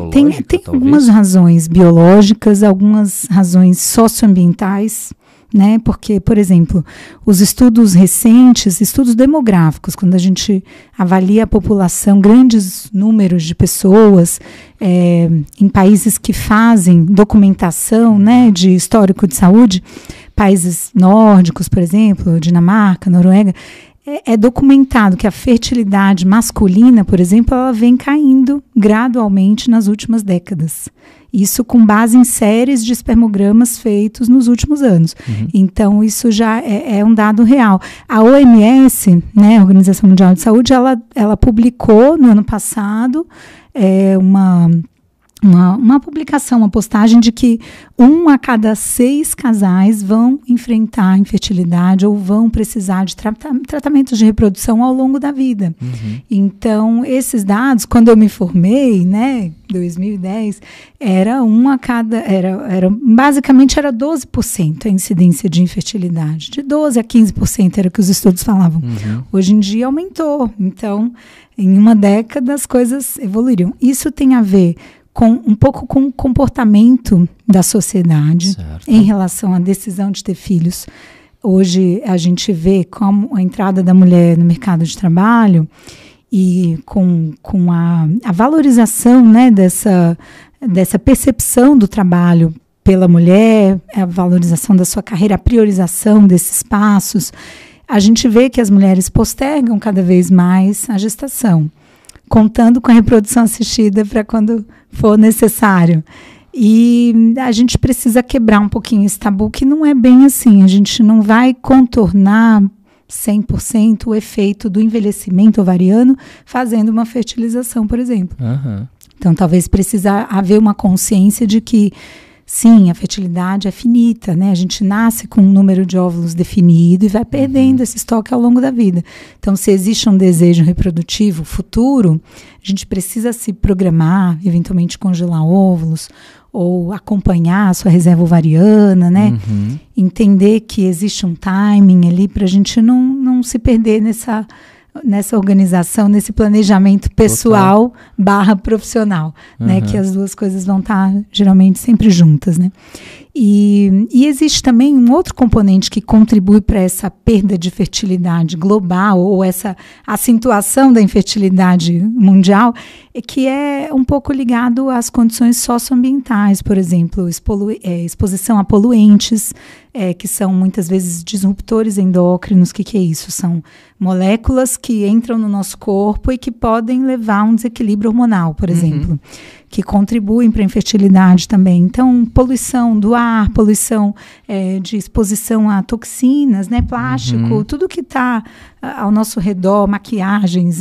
algumas razões biológicas, algumas razões socioambientais, né? Porque, por exemplo, os estudos recentes, estudos demográficos, quando a gente avalia a população, grandes números de pessoas em países que fazem documentação, né, de histórico de saúde, países nórdicos, por exemplo, Dinamarca, Noruega, é documentado que a fertilidade masculina, por exemplo, ela vem caindo gradualmente nas últimas décadas. Isso com base em séries de espermogramas feitos nos últimos anos. Então, isso já é um dado real. A OMS, né, a Organização Mundial de Saúde, ela publicou no ano passado uma publicação, uma postagem de que 1 a cada 6 casais vão enfrentar infertilidade ou vão precisar de tratamentos de reprodução ao longo da vida. Então, esses dados, quando eu me formei, né, 2010, basicamente era 12% a incidência de infertilidade. De 12% a 15% era o que os estudos falavam. Hoje em dia aumentou. Então, em uma década as coisas evoluíram. Isso tem a ver um pouco com o comportamento da sociedade, certo, em relação à decisão de ter filhos. Hoje a gente vê como a entrada da mulher no mercado de trabalho e com a valorização, né, dessa percepção do trabalho pela mulher, a valorização da sua carreira, a priorização desses passos. A gente vê que as mulheres postergam cada vez mais a gestação, contando com a reprodução assistida para quando for necessário. E a gente precisa quebrar um pouquinho esse tabu, que não é bem assim. A gente não vai contornar 100% o efeito do envelhecimento ovariano fazendo uma fertilização, por exemplo. Então, talvez precise haver uma consciência de que, sim, a fertilidade é finita, né? A gente nasce com um número de óvulos definido e vai perdendo esse estoque ao longo da vida. Então, se existe um desejo reprodutivo futuro, a gente precisa se programar, eventualmente congelar óvulos ou acompanhar a sua reserva ovariana, né? Entender que existe um timing ali para a gente não se perder nessa organização, nesse planejamento pessoal / profissional, né? Que as duas coisas vão estar geralmente sempre juntas, né? E existe também um outro componente que contribui para essa perda de fertilidade global ou essa acentuação da infertilidade mundial, que é um pouco ligado às condições socioambientais, por exemplo, exposição a poluentes, que são muitas vezes disruptores endócrinos. O que é isso? São moléculas que entram no nosso corpo e que podem levar a um desequilíbrio hormonal, por exemplo, que contribuem para a infertilidade também. Então, poluição do ar, poluição de exposição a toxinas, né, plástico, tudo que está ao nosso redor, maquiagens,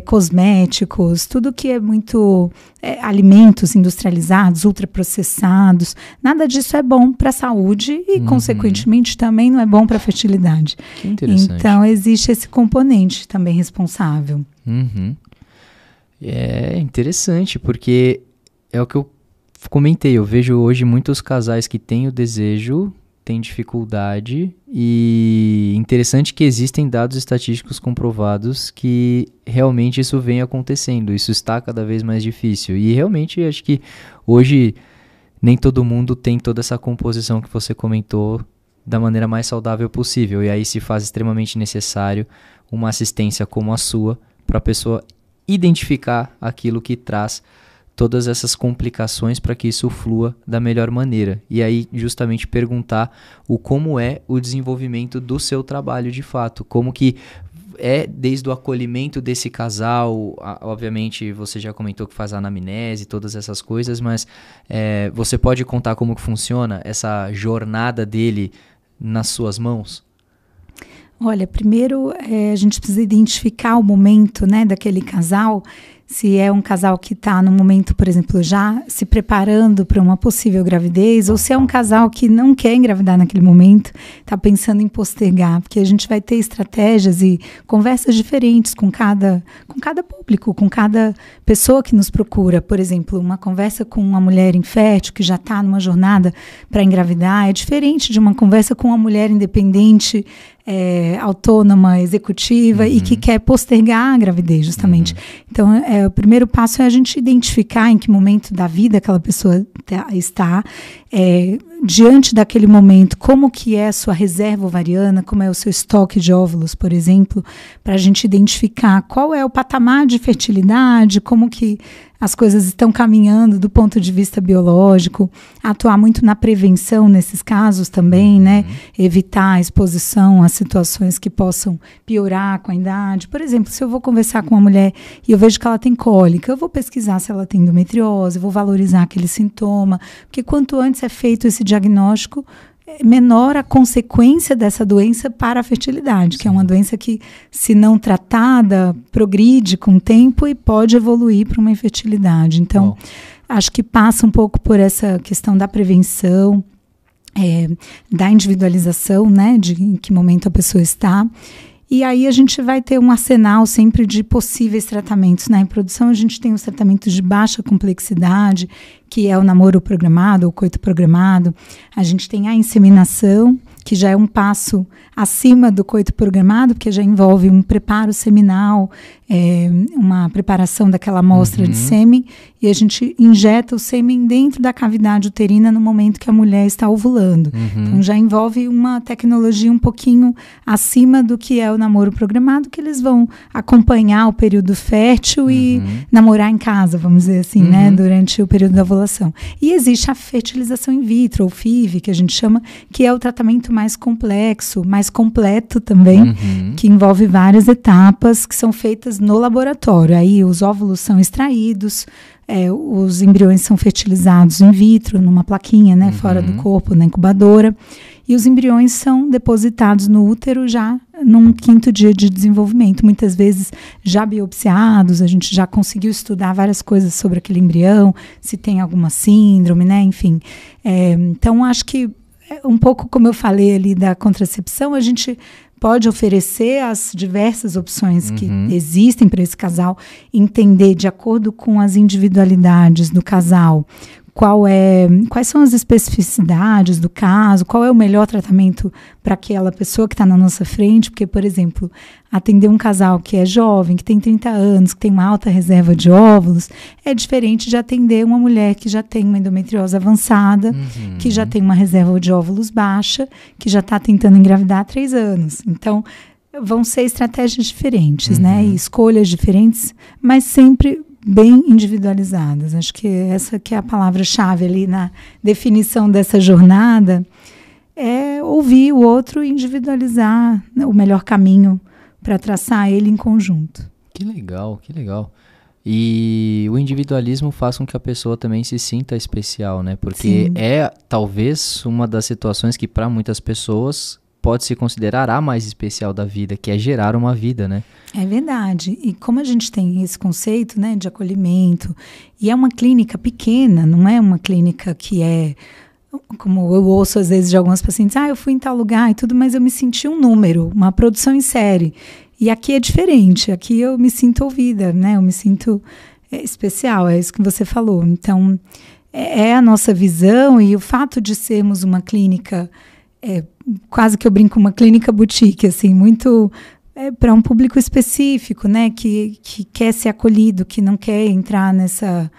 cosméticos, tudo que é muito alimentos industrializados, ultraprocessados, nada disso é bom para a saúde e, consequentemente, também não é bom para a fertilidade. Que interessante. Então, existe esse componente também responsável. É interessante, porque é o que eu comentei, eu vejo hoje muitos casais que têm o desejo, têm dificuldade, e interessante que existem dados estatísticos comprovados que realmente isso vem acontecendo, isso está cada vez mais difícil, e realmente acho que hoje nem todo mundo tem toda essa composição que você comentou da maneira mais saudável possível, e aí se faz extremamente necessário uma assistência como a sua para a pessoa identificar aquilo que traz todas essas complicações para que isso flua da melhor maneira. E aí justamente perguntar como é o desenvolvimento do seu trabalho de fato, como que é desde o acolhimento desse casal, obviamente você já comentou que faz a anamnese, todas essas coisas, mas você pode contar como que funciona essa jornada dele nas suas mãos? Olha, primeiro a gente precisa identificar o momento, né, daquele casal, se é um casal que está no momento, por exemplo, já se preparando para uma possível gravidez, ou se é um casal que não quer engravidar naquele momento, está pensando em postergar, porque a gente vai ter estratégias e conversas diferentes com cada público, com cada pessoa que nos procura. Por exemplo, uma conversa com uma mulher infértil que já está numa jornada para engravidar é diferente de uma conversa com uma mulher independente, autônoma, executiva e que quer postergar a gravidez, justamente. Então, o primeiro passo é a gente identificar em que momento da vida aquela pessoa está, diante daquele momento, como que é a sua reserva ovariana, como é o seu estoque de óvulos, por exemplo, para a gente identificar qual é o patamar de fertilidade, como que as coisas estão caminhando do ponto de vista biológico, atuar muito na prevenção nesses casos também, né? Evitar a exposição a situações que possam piorar com a idade. Por exemplo, se eu vou conversar com uma mulher e eu vejo que ela tem cólica, eu vou pesquisar se ela tem endometriose, vou valorizar aquele sintoma, porque quanto antes é feito esse diagnóstico, menor a consequência dessa doença para a fertilidade, que é uma doença que, se não tratada, progride com o tempo e pode evoluir para uma infertilidade. Então, acho que passa um pouco por essa questão da prevenção, da individualização, né, de em que momento a pessoa está. E aí a gente vai ter um arsenal sempre de possíveis tratamentos. Na reprodução a gente tem os tratamentos de baixa complexidade, que é o namoro programado, ou coito programado. A gente tem a inseminação, que já é um passo acima do coito programado, porque já envolve um preparo seminal, uma preparação daquela amostra de sêmen, e a gente injeta o sêmen dentro da cavidade uterina no momento que a mulher está ovulando. Então já envolve uma tecnologia um pouquinho acima do que é o namoro programado, que eles vão acompanhar o período fértil e namorar em casa, vamos dizer assim, né, durante o período da ovulação. E existe a fertilização in vitro, ou FIV, que a gente chama, que é o tratamento mais complexo, mais completo também, que envolve várias etapas que são feitas no laboratório. Aí os óvulos são extraídos, os embriões são fertilizados in vitro, numa plaquinha, né, fora do corpo, na incubadora, e os embriões são depositados no útero já num 5º dia de desenvolvimento, muitas vezes já biopsiados, a gente já conseguiu estudar várias coisas sobre aquele embrião, se tem alguma síndrome, né, enfim. Então, acho que um pouco como eu falei ali da contracepção, a gente pode oferecer as diversas opções que existem para esse casal, entender de acordo com as individualidades do casal, quais são as especificidades do caso, qual é o melhor tratamento para aquela pessoa que está na nossa frente, porque, por exemplo, atender um casal que é jovem, que tem 30 anos, que tem uma alta reserva de óvulos, é diferente de atender uma mulher que já tem uma endometriose avançada, que já tem uma reserva de óvulos baixa, que já está tentando engravidar há 3 anos. Então, vão ser estratégias diferentes, né? E escolhas diferentes, mas sempre bem individualizadas. Acho que essa que é a palavra-chave ali na definição dessa jornada, é ouvir o outro e individualizar, né, o melhor caminho para traçar ele em conjunto. Que legal, que legal. E o individualismo faz com que a pessoa também se sinta especial, né? Porque Sim. é talvez uma das situações que para muitas pessoas pode se considerar a mais especial da vida, que é gerar uma vida, né? É verdade. E como a gente tem esse conceito, né, de acolhimento, e é uma clínica pequena, não é uma clínica que é, como eu ouço às vezes de algumas pacientes, eu fui em tal lugar e tudo, mas eu me senti um número, uma produção em série. E aqui é diferente, aqui eu me sinto ouvida, né? Eu me sinto especial, é isso que você falou. Então, é a nossa visão, e o fato de sermos uma clínica, quase que eu brinco, uma clínica boutique, assim, muito para um público específico, né? Que quer ser acolhido, que não quer entrar nessa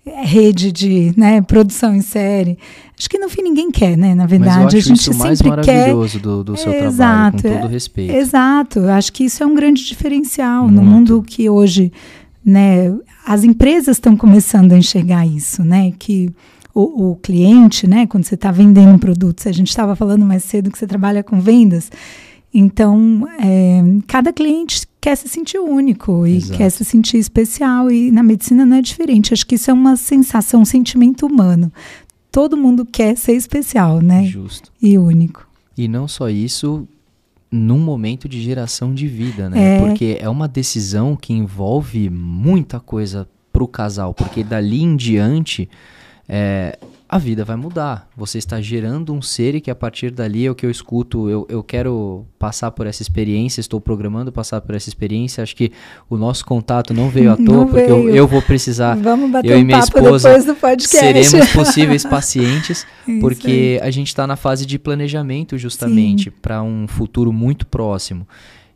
rede de, né, produção em série. Acho que no fim ninguém quer, né? Na verdade, mas eu acho a gente isso sempre mais maravilhoso do seu trabalho, com todo respeito. Exato, acho que isso é um grande diferencial no mundo que hoje, né, as empresas estão começando a enxergar isso, né? Que o cliente, né, quando você está vendendo um produto, a gente estava falando mais cedo que você trabalha com vendas. Então, cada cliente quer se sentir único e quer se sentir especial, e na medicina não é diferente. Acho que isso é uma sensação, um sentimento humano. Todo mundo quer ser especial, né? Justo. E único. E não só isso, num momento de geração de vida, né? Porque é uma decisão que envolve muita coisa para o casal, porque dali em diante a vida vai mudar. Você está gerando um ser e que a partir dali é o que eu escuto, eu quero passar por essa experiência, estou programando passar por essa experiência. Acho que o nosso contato não veio à toa, porque eu vou precisar, vamos bater eu e minha esposa depois do podcast. Seremos possíveis pacientes, porque a gente está na fase de planejamento justamente para um futuro muito próximo.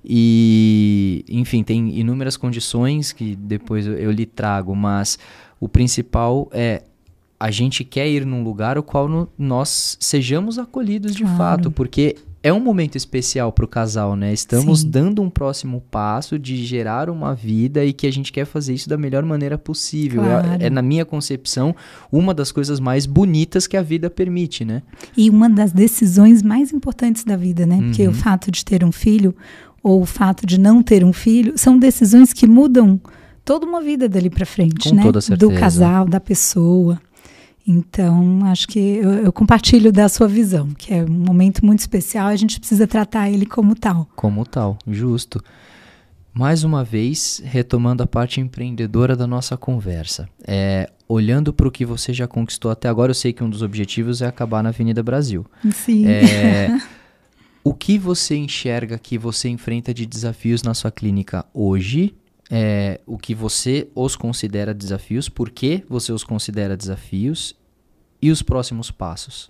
E, enfim, tem inúmeras condições que depois eu lhe trago, mas o principal é a gente quer ir num lugar o qual nós sejamos acolhidos de fato, porque é um momento especial para o casal, né? Estamos dando um próximo passo de gerar uma vida e que a gente quer fazer isso da melhor maneira possível. É, na minha concepção, uma das coisas mais bonitas que a vida permite, né? E uma das decisões mais importantes da vida, né? Porque o fato de ter um filho ou o fato de não ter um filho são decisões que mudam toda uma vida dali para frente, né? Toda certeza. Do casal, da pessoa. Então, acho que eu compartilho da sua visão, que é um momento muito especial, a gente precisa tratar ele como tal. Como tal, justo. Mais uma vez, retomando a parte empreendedora da nossa conversa. Olhando para o que você já conquistou até agora, eu sei que um dos objetivos é acabar na Avenida Brasil. Sim. O que você enxerga que você enfrenta de desafios na sua clínica hoje? O que você os considera desafios, por que você os considera desafios e os próximos passos?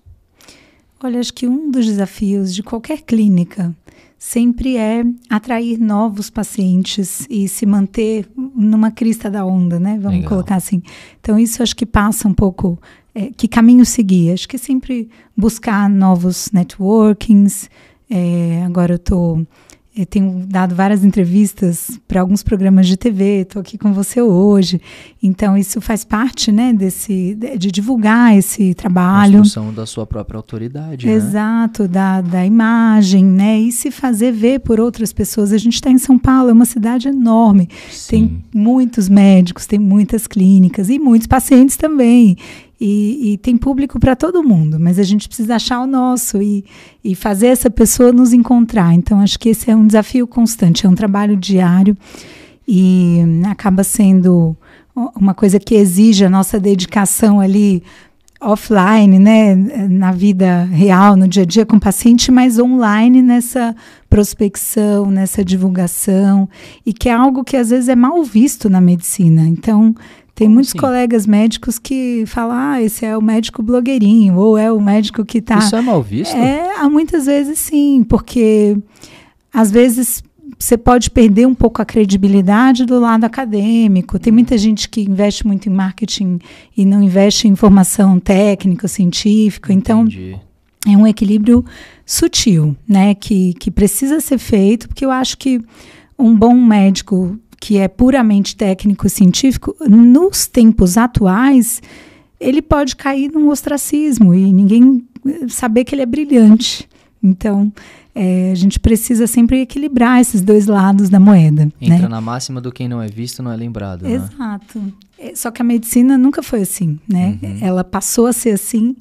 Olha, acho que um dos desafios de qualquer clínica sempre é atrair novos pacientes e se manter numa crista da onda, né? Vamos colocar assim. Então, isso acho que passa um pouco, que caminho seguir. Acho que sempre buscar novos networkings. Agora eu tenho dado várias entrevistas para alguns programas de TV, estou aqui com você hoje. Então, isso faz parte, né, de divulgar esse trabalho. A construção da sua própria autoridade, Exato, né? da imagem, né? E se fazer ver por outras pessoas. A gente está em São Paulo, é uma cidade enorme. Sim. Tem muitos médicos, tem muitas clínicas e muitos pacientes também. E tem público para todo mundo, mas a gente precisa achar o nosso e fazer essa pessoa nos encontrar. Então, acho que esse é um desafio constante, é um trabalho diário e acaba sendo uma coisa que exige a nossa dedicação ali offline, né, na vida real, no dia a dia com o paciente, mas online nessa prospecção, nessa divulgação, e que é algo que às vezes é mal visto na medicina. Então, tem muitos colegas médicos que falam, esse é o médico blogueirinho, ou é o médico que está... Isso é mal visto? Muitas vezes sim, porque às vezes você pode perder um pouco a credibilidade do lado acadêmico. Tem muita gente que investe muito em marketing e não investe em formação técnica, científica. Entendi. Então, é um equilíbrio sutil, né, que precisa ser feito, porque eu acho que um bom médico que é puramente técnico e científico, nos tempos atuais, ele pode cair num ostracismo e ninguém saber que ele é brilhante, Então, a gente precisa sempre equilibrar esses dois lados da moeda. Entra né? na máxima do quem não é visto não é lembrado. Exato. Né? Só que a medicina nunca foi assim, né? Ela passou a ser assim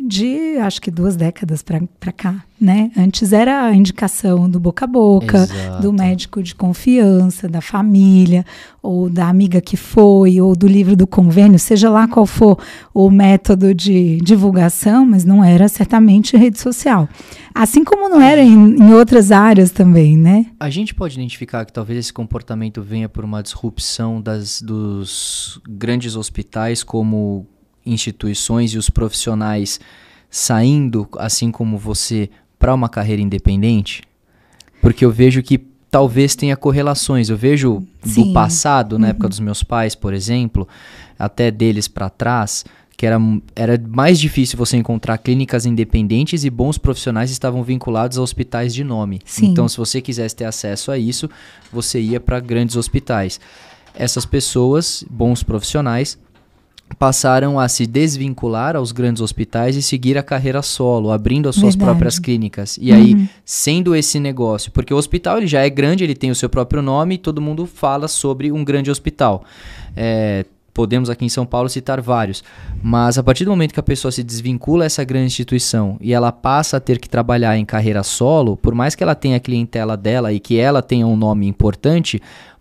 de, acho que 2 décadas para cá, né? Antes era a indicação do boca a boca, Exato. do médico de confiança, da família, ou da amiga que foi, ou do livro do convênio, seja lá qual for o método de divulgação, mas não era certamente rede social. Assim como não era em outras áreas também, né? A gente pode identificar que talvez esse comportamento venha por uma disrupção dos grandes hospitais como instituições e os profissionais saindo, assim como você, para uma carreira independente? Porque eu vejo que talvez tenha correlações. Eu vejo do passado, na época dos meus pais, por exemplo, até deles para trás, que era mais difícil você encontrar clínicas independentes e bons profissionais estavam vinculados a hospitais de nome. Sim. Então, se você quisesse ter acesso a isso, você ia para grandes hospitais. Essas pessoas, bons profissionais, passaram a se desvincular aos grandes hospitais e seguir a carreira solo, abrindo as suas próprias clínicas. E aí, sendo esse negócio, porque o hospital ele já é grande, ele tem o seu próprio nome e todo mundo fala sobre um grande hospital. Podemos aqui em São Paulo citar vários, mas a partir do momento que a pessoa se desvincula essa grande instituição e ela passa a ter que trabalhar em carreira solo, por mais que ela tenha a clientela dela e que ela tenha um nome importante,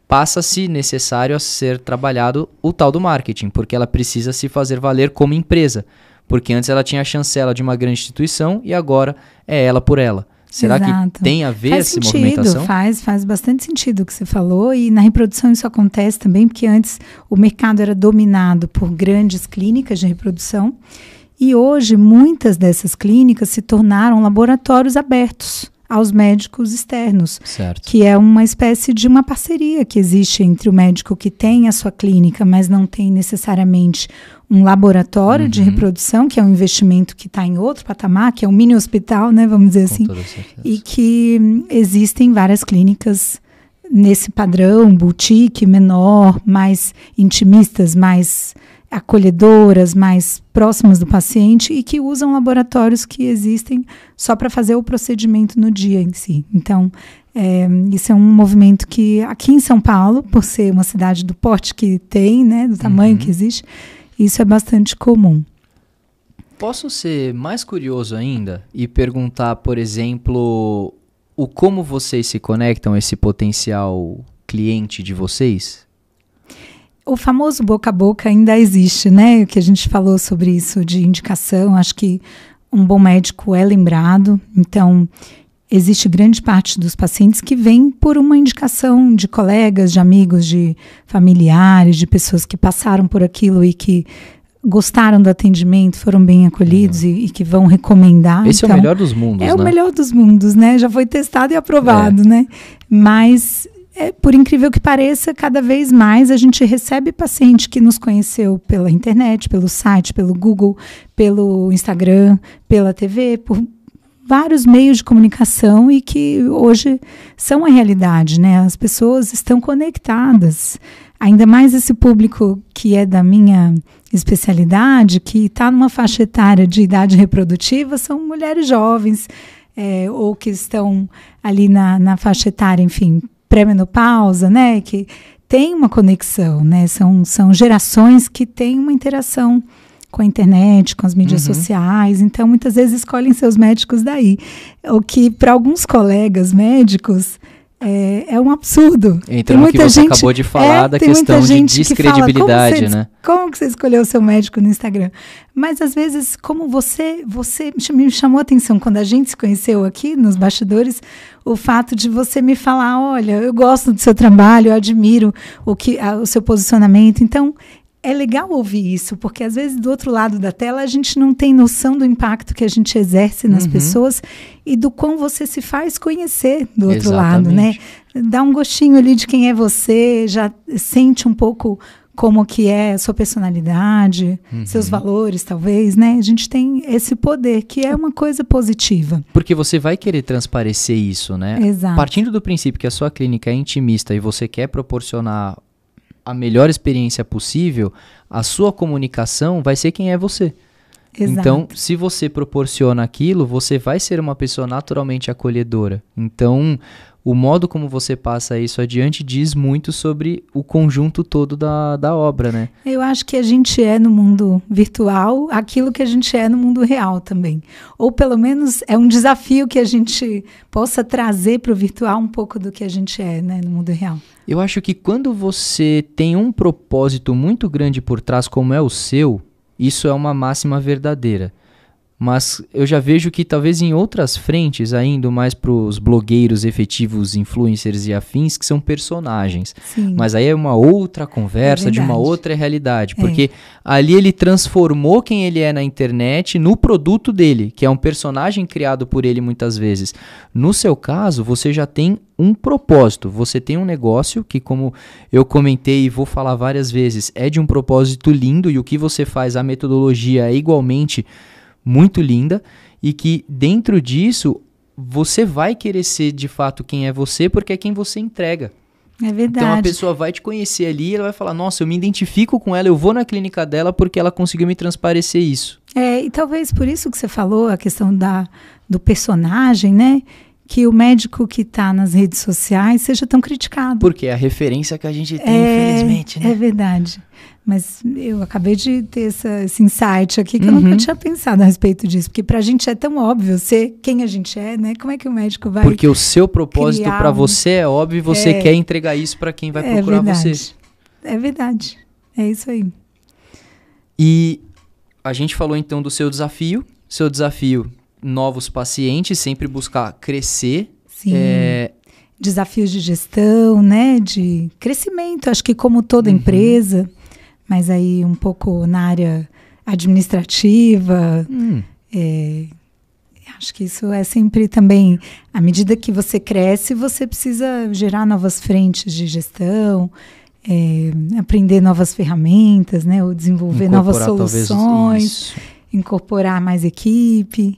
passa-se necessário a ser trabalhado o tal do marketing, porque ela precisa se fazer valer como empresa, porque antes ela tinha a chancela de uma grande instituição e agora é ela por ela. Será que tem a ver essa movimentação? Faz bastante sentido o que você falou, e na reprodução isso acontece também, porque antes o mercado era dominado por grandes clínicas de reprodução, e hoje muitas dessas clínicas se tornaram laboratórios abertos aos médicos externos, certo. Que é uma espécie de uma parceria que existe entre o médico que tem a sua clínica, mas não tem necessariamente um laboratório de reprodução, que é um investimento que está em outro patamar, que é um mini hospital, né, vamos dizer assim, e que existem várias clínicas nesse padrão, boutique, menor, mais intimistas, mais acolhedoras, mais próximas do paciente e que usam laboratórios que existem só para fazer o procedimento no dia em si. Então, isso é um movimento que aqui em São Paulo, por ser uma cidade do porte que tem, né, do tamanho que existe, isso é bastante comum. Posso ser mais curioso ainda e perguntar, por exemplo, como vocês se conectam a esse potencial cliente de vocês? O famoso boca a boca ainda existe, né? O que a gente falou sobre isso de indicação, acho que um bom médico é lembrado. Então, existe grande parte dos pacientes que vêm por uma indicação de colegas, de amigos, de familiares, de pessoas que passaram por aquilo e que gostaram do atendimento, foram bem acolhidos e que vão recomendar. Esse é o melhor dos mundos, né? É o melhor dos mundos, né? Já foi testado e aprovado, né? Mas por incrível que pareça, cada vez mais a gente recebe paciente que nos conheceu pela internet, pelo site, pelo Google, pelo Instagram, pela TV, por vários meios de comunicação e que hoje são a realidade, né? As pessoas estão conectadas. Ainda mais esse público que é da minha especialidade, que está numa faixa etária de idade reprodutiva, são mulheres jovens, ou que estão ali na faixa etária, enfim, pré-menopausa, né, que tem uma conexão, né, são gerações que têm uma interação com a internet, com as mídias sociais, então muitas vezes escolhem seus médicos daí, o que para alguns colegas médicos é um absurdo. Entra no que você acabou de falar da questão de descredibilidade, fala, né? Como que você escolheu o seu médico no Instagram? Mas às vezes, como você me chamou a atenção quando a gente se conheceu aqui nos bastidores, o fato de você me falar, olha, eu gosto do seu trabalho, eu admiro o seu posicionamento. Então, é legal ouvir isso, porque às vezes do outro lado da tela a gente não tem noção do impacto que a gente exerce nas pessoas e do quão você se faz conhecer do outro lado, né? Dá um gostinho ali de quem é você, já sente um pouco como que é a sua personalidade, seus valores, talvez, né? A gente tem esse poder, que é uma coisa positiva. Porque você vai querer transparecer isso, né? Exato. Partindo do princípio que a sua clínica é intimista e você quer proporcionar a melhor experiência possível, a sua comunicação vai ser quem é você. Exato. Então, se você proporciona aquilo, você vai ser uma pessoa naturalmente acolhedora. Então, o modo como você passa isso adiante diz muito sobre o conjunto todo da obra, né? Eu acho que a gente é no mundo virtual aquilo que a gente é no mundo real também. Ou pelo menos é um desafio que a gente possa trazer para o virtual um pouco do que a gente é, né, no mundo real. Eu acho que quando você tem um propósito muito grande por trás, como é o seu, isso é uma máxima verdadeira. Mas eu já vejo que talvez em outras frentes, ainda mais para os blogueiros efetivos, influencers e afins, que são personagens. Sim. Mas aí é uma outra conversa, de uma outra realidade. Porque ali ele transformou quem ele é na internet no produto dele, que é um personagem criado por ele muitas vezes. No seu caso, você já tem um propósito. Você tem um negócio que, como eu comentei e vou falar várias vezes, é de um propósito lindo, e o que você faz, a metodologia é igualmente muito linda, e que dentro disso você vai querer ser de fato quem é você, porque é quem você entrega. É verdade. Então a pessoa vai te conhecer ali e ela vai falar, nossa, eu me identifico com ela, eu vou na clínica dela porque ela conseguiu me transparecer isso. E talvez por isso que você falou, a questão do personagem, né? Que o médico que está nas redes sociais seja tão criticado. Porque é a referência que a gente tem, infelizmente, né? É verdade. Mas eu acabei de ter esse insight aqui que eu nunca tinha pensado a respeito disso. Porque pra gente é tão óbvio ser quem a gente é, né? Como é que o médico vai... Porque o seu propósito para você é óbvio e você quer entregar isso para quem vai procurar você. É verdade. É isso aí. E a gente falou então do seu desafio. Seu desafio, novos pacientes, sempre buscar crescer. Sim. Desafios de gestão, né? De crescimento, acho que como toda empresa... Mas aí um pouco na área administrativa. Acho que isso é sempre também, à medida que você cresce, você precisa gerar novas frentes de gestão, aprender novas ferramentas, né? Ou desenvolver novas soluções, incorporar mais equipe.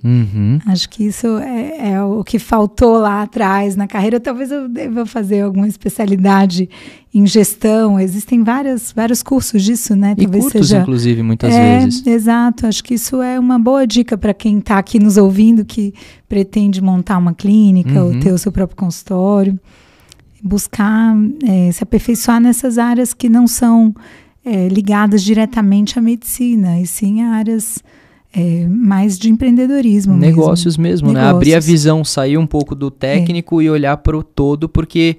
Acho que isso é o que faltou lá atrás na carreira. Talvez eu deva fazer alguma especialidade em gestão. Existem vários cursos disso, né? Talvez cursos, seja, inclusive, muitas vezes. Exato. Acho que isso é uma boa dica para quem está aqui nos ouvindo, que pretende montar uma clínica ou ter o seu próprio consultório. Buscar se aperfeiçoar nessas áreas que não são ligadas diretamente à medicina, e sim a áreas... mais de empreendedorismo negócios mesmo, né? Abrir a visão, sair um pouco do técnico e olhar para o todo, porque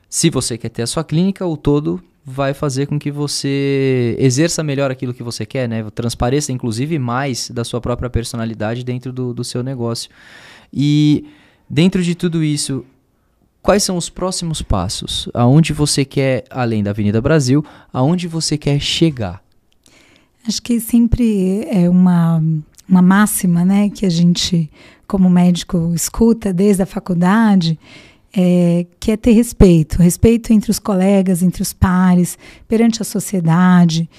se você quer ter a sua clínica, o todo vai fazer com que você exerça melhor aquilo que você quer, né? Transpareça, inclusive, mais da sua própria personalidade dentro do seu negócio. E dentro de tudo isso, quais são os próximos passos? Aonde você quer, além da Avenida Brasil, aonde você quer chegar? Acho que sempre é uma máxima, né, que a gente, como médico, escuta desde a faculdade, que é ter respeito entre os colegas, entre os pares, perante a sociedade,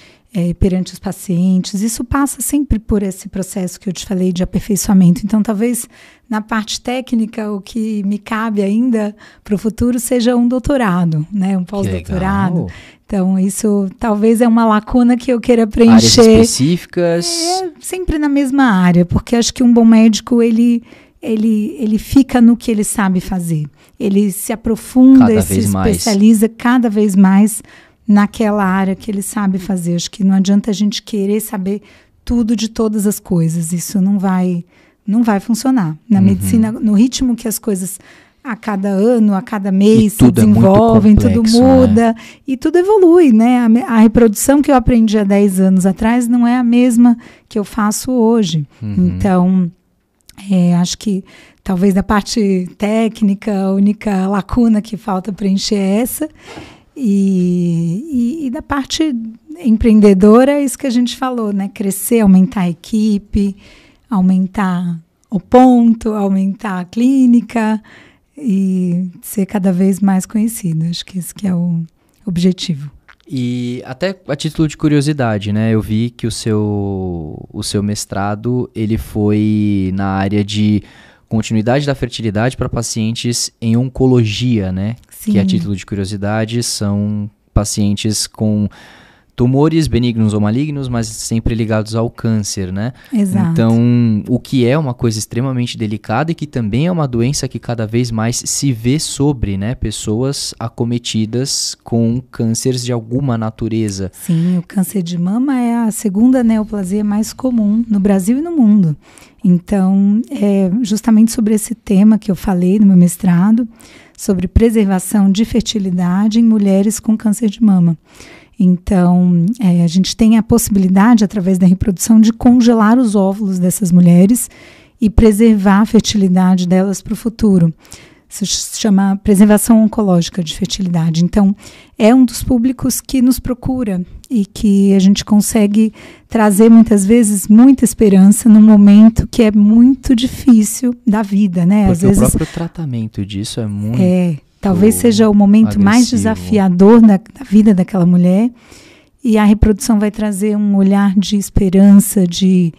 perante os pacientes. Isso passa sempre por esse processo que eu te falei de aperfeiçoamento. Então, talvez na parte técnica, o que me cabe ainda para o futuro seja um doutorado, né, um pós-doutorado. Então, isso talvez é uma lacuna que eu queira preencher. Áreas específicas? Sempre na mesma área, porque acho que um bom médico, ele fica no que ele sabe fazer. Ele se aprofunda e se especializa cada vez mais naquela área que ele sabe fazer. Acho que não adianta a gente querer saber tudo de todas as coisas. Isso não vai funcionar. Na medicina, no ritmo que as coisas... a cada ano, a cada mês se desenvolvem, tudo muda, né? E tudo evolui, né? A reprodução que eu aprendi há 10 anos atrás não é a mesma que eu faço hoje. Então, acho que talvez da parte técnica, a única lacuna que falta preencher é essa. E da parte empreendedora, é isso que a gente falou, né? Crescer, aumentar a equipe, aumentar o ponto, aumentar a clínica... e ser cada vez mais conhecido. Acho que esse que é o objetivo. E até a título de curiosidade, né? Eu vi que o seu mestrado, ele foi na área de continuidade da fertilidade para pacientes em oncologia, né? Sim. Que a título de curiosidade são pacientes com tumores benignos ou malignos, mas sempre ligados ao câncer, né? Exato. Então, o que é uma coisa extremamente delicada e que também é uma doença que cada vez mais se vê sobre, né? Pessoas acometidas com cânceres de alguma natureza. Sim, o câncer de mama é a segunda neoplasia mais comum no Brasil e no mundo. Então, é justamente sobre esse tema que eu falei no meu mestrado, sobre preservação de fertilidade em mulheres com câncer de mama. Então, a gente tem a possibilidade, através da reprodução, de congelar os óvulos dessas mulheres e preservar a fertilidade delas para o futuro. Isso se chama preservação oncológica de fertilidade. Então, é um dos públicos que nos procura e que a gente consegue trazer, muitas vezes, muita esperança num momento que é muito difícil da vida, né? Porque às vezes, o próprio tratamento disso é muito... talvez seja o momento mais desafiador da vida daquela mulher, e a reprodução vai trazer um olhar de esperança, de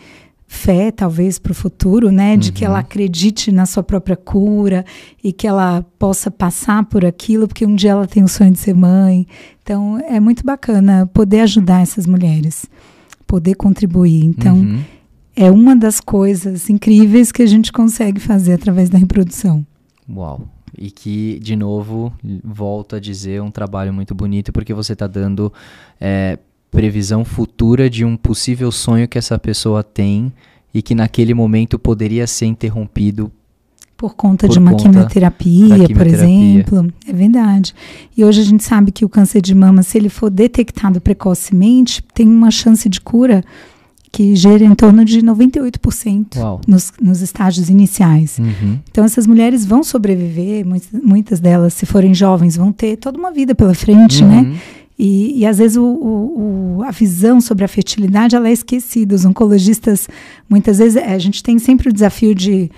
fé, talvez, para o futuro, né? De que ela acredite na sua própria cura e que ela possa passar por aquilo, porque um dia ela tem o sonho de ser mãe. Então, é muito bacana poder ajudar essas mulheres, poder contribuir. Então, é uma das coisas incríveis que a gente consegue fazer através da reprodução. Uau! E que, de novo, volto a dizer, um trabalho muito bonito, porque você está dando previsão futura de um possível sonho que essa pessoa tem e que naquele momento poderia ser interrompido por conta de uma quimioterapia, por exemplo. É verdade. E hoje a gente sabe que o câncer de mama, se ele for detectado precocemente, tem uma chance de cura que gira em torno de 98% nos estágios iniciais. Então, essas mulheres vão sobreviver, muitas delas, se forem jovens, vão ter toda uma vida pela frente, né? E às vezes a visão sobre a fertilidade ela é esquecida. Os oncologistas, muitas vezes, a gente tem sempre o desafio de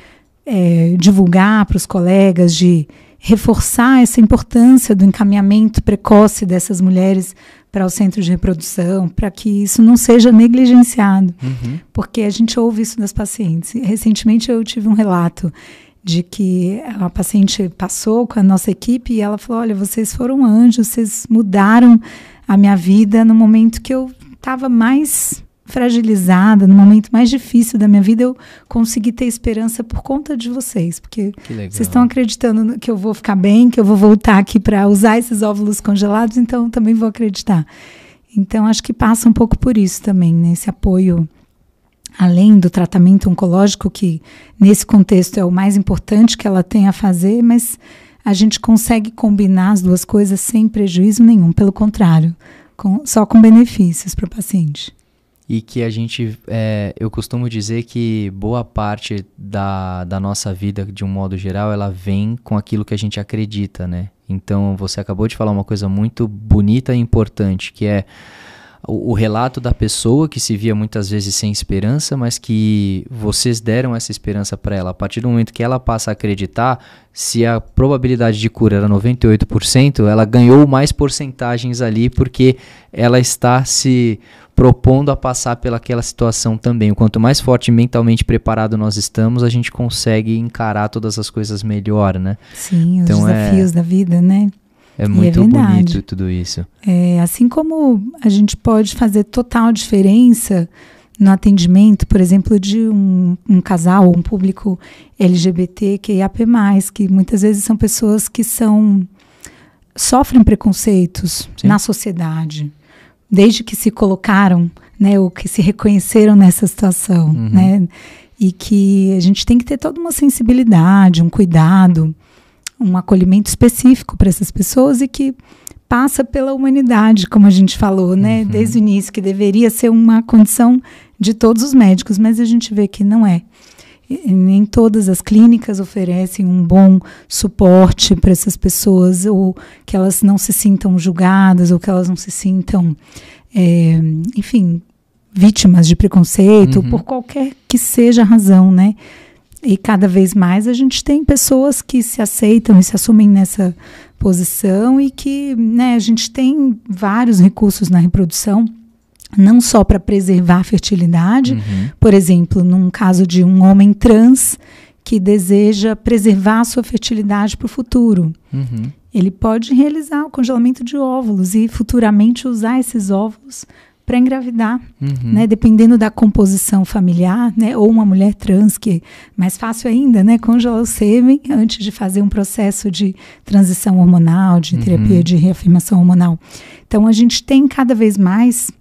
divulgar para os colegas, de reforçar essa importância do encaminhamento precoce dessas mulheres para o centro de reprodução, para que isso não seja negligenciado. Porque a gente ouve isso das pacientes. Recentemente eu tive um relato de que a paciente passou com a nossa equipe e ela falou, olha, vocês foram anjos, vocês mudaram a minha vida no momento que eu estava mais fragilizada, no momento mais difícil da minha vida, eu consegui ter esperança por conta de vocês, porque vocês estão acreditando que eu vou ficar bem, que eu vou voltar aqui para usar esses óvulos congelados, então também vou acreditar. Então, acho que passa um pouco por isso também, né? Esse apoio, além do tratamento oncológico, que nesse contexto é o mais importante que ela tem a fazer, mas a gente consegue combinar as duas coisas sem prejuízo nenhum, pelo contrário, só com benefícios para o paciente. E que a gente, eu costumo dizer que boa parte da nossa vida, de um modo geral, ela vem com aquilo que a gente acredita, né? Então, você acabou de falar uma coisa muito bonita e importante, que é o relato da pessoa que se via muitas vezes sem esperança, mas que vocês deram essa esperança para ela. A partir do momento que ela passa a acreditar, se a probabilidade de cura era 98%, ela ganhou mais porcentagens ali, porque ela está se propondo a passar pelaquela situação também. Quanto mais forte e mentalmente preparado nós estamos, a gente consegue encarar todas as coisas melhor, né? Sim, então, os desafios da vida, né? É muito bonito tudo isso. Assim como a gente pode fazer total diferença no atendimento, por exemplo, de um casal ou um público LGBTQIAP+, que muitas vezes são pessoas que sofrem preconceitos na sociedade, desde que se colocaram, né, ou que se reconheceram nessa situação, né? E que a gente tem que ter toda uma sensibilidade, um cuidado, um acolhimento específico para essas pessoas e que passa pela humanidade, como a gente falou, né? Desde o início, que deveria ser uma condição de todos os médicos, mas a gente vê que não é. E nem todas as clínicas oferecem um bom suporte para essas pessoas, ou que elas não se sintam julgadas, ou que elas não se sintam, enfim, vítimas de preconceito, por qualquer que seja a razão, né? E cada vez mais a gente tem pessoas que se aceitam e se assumem nessa posição e que, né, a gente tem vários recursos na reprodução, não só para preservar a fertilidade, por exemplo, num caso de um homem trans que deseja preservar a sua fertilidade para o futuro. ele pode realizar o congelamento de óvulos e futuramente usar esses óvulos para engravidar, né? Dependendo da composição familiar, né? Ou uma mulher trans, que é mais fácil ainda, né? Congelar o sêmen antes de fazer um processo de transição hormonal, de terapia de reafirmação hormonal. Então, a gente tem cada vez mais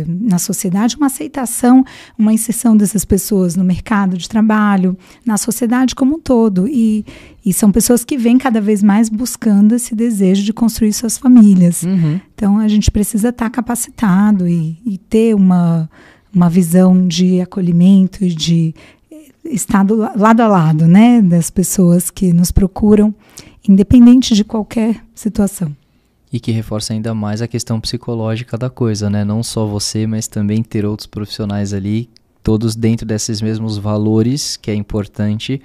na sociedade uma aceitação, uma inserção dessas pessoas no mercado de trabalho, na sociedade como um todo. E são pessoas que vêm cada vez mais buscando esse desejo de construir suas famílias. Então, a gente precisa estar capacitado e ter uma visão de acolhimento e de estar lado a lado, né, das pessoas que nos procuram, independente de qualquer situação. E que reforça ainda mais a questão psicológica da coisa, né? Não só você, mas também ter outros profissionais ali, todos dentro desses mesmos valores, que é importante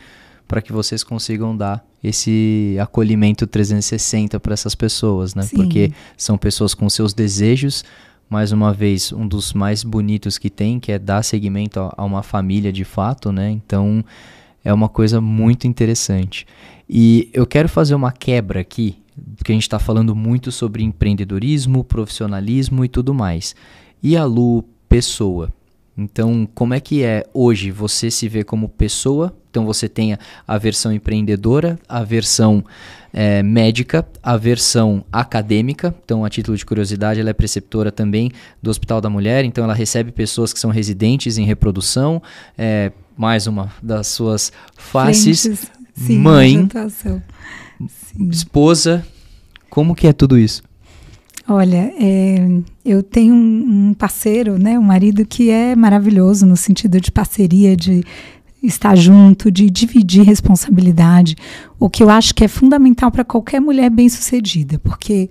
para que vocês consigam dar esse acolhimento 360 para essas pessoas, né? Sim. Porque são pessoas com seus desejos, mais uma vez, um dos mais bonitos que tem, que é dar seguimento a uma família de fato, né? Então, é uma coisa muito interessante. E eu quero fazer uma quebra aqui, porque a gente está falando muito sobre empreendedorismo, profissionalismo e tudo mais. E a Lu, pessoa. Então, como é que é hoje você se vê como pessoa? Então, você tem a versão empreendedora, a versão médica, a versão acadêmica. Então, a título de curiosidade, ela é preceptora também do Hospital da Mulher. Então, ela recebe pessoas que são residentes em reprodução. Mais uma das suas faces. Frentes, sim, mãe, esposa. Como que é tudo isso? Olha, eu tenho um parceiro, né, um marido que é maravilhoso no sentido de parceria, de estar junto, de dividir responsabilidade, o que eu acho que é fundamental para qualquer mulher bem-sucedida, porque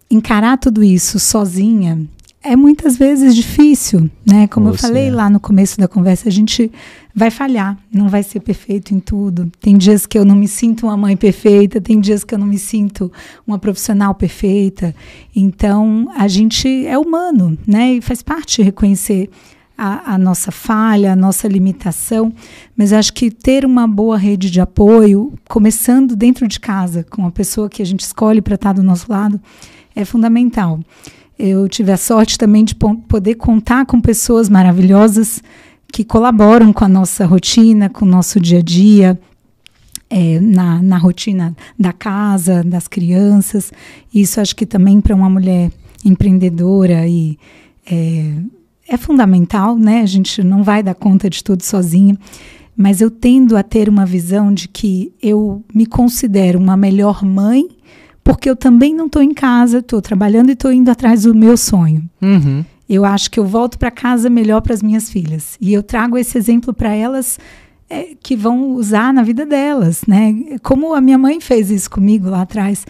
encarar tudo isso sozinha é muitas vezes difícil, né? Como eu falei lá no começo da conversa, a gente vai falhar, não vai ser perfeito em tudo. Tem dias que eu não me sinto uma mãe perfeita, tem dias que eu não me sinto uma profissional perfeita. Então, a gente é humano, né? E faz parte reconhecer a nossa falha, a nossa limitação, mas acho que ter uma boa rede de apoio, começando dentro de casa, com a pessoa que a gente escolhe para estar do nosso lado, é fundamental. Eu tive a sorte também de poder contar com pessoas maravilhosas que colaboram com a nossa rotina, com o nosso dia a dia, na rotina da casa, das crianças. Isso acho que também para uma mulher empreendedora é fundamental, né? A gente não vai dar conta de tudo sozinha, mas eu tendo a ter uma visão de que eu me considero uma melhor mãe porque eu também não estou em casa, estou trabalhando e estou indo atrás do meu sonho. Eu acho que eu volto para casa melhor para as minhas filhas. E eu trago esse exemplo para elas que vão usar na vida delas, né? Como a minha mãe fez isso comigo lá atrás,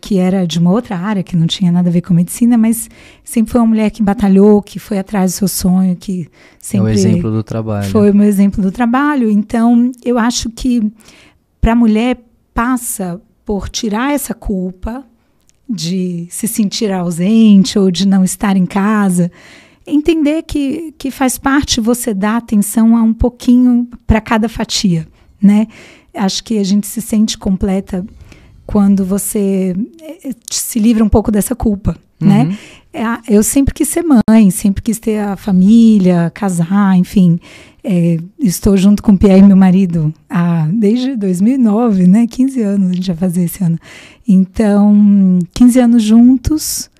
que era de uma outra área, que não tinha nada a ver com medicina, mas sempre foi uma mulher que batalhou, que foi atrás do seu sonho, que sempre... É o exemplo do trabalho. Foi o meu exemplo do trabalho. Então, eu acho que para a mulher passa por tirar essa culpa de se sentir ausente ou de não estar em casa, entender que faz parte você dar atenção a um pouquinho para cada fatia, né? Acho que a gente se sente completa quando você se livra um pouco dessa culpa, né? Eu sempre quis ser mãe, sempre quis ter a família, casar, enfim. Estou junto com o Pierre, meu marido, desde 2009, né? 15 anos a gente vai fazer esse ano. Então, 15 anos juntos,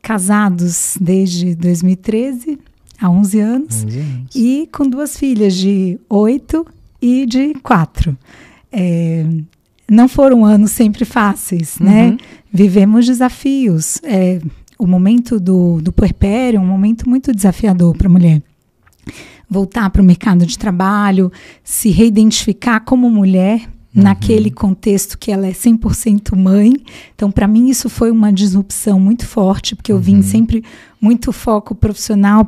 casados desde 2013, há 11 anos. E com 2 filhas de 8 e de 4. Não foram anos sempre fáceis, né? Vivemos desafios. O momento do puerpério é um momento muito desafiador para a mulher. Voltar para o mercado de trabalho, se reidentificar como mulher naquele contexto que ela é 100% mãe. Então, para mim, isso foi uma disrupção muito forte, porque eu vim sempre muito foco profissional,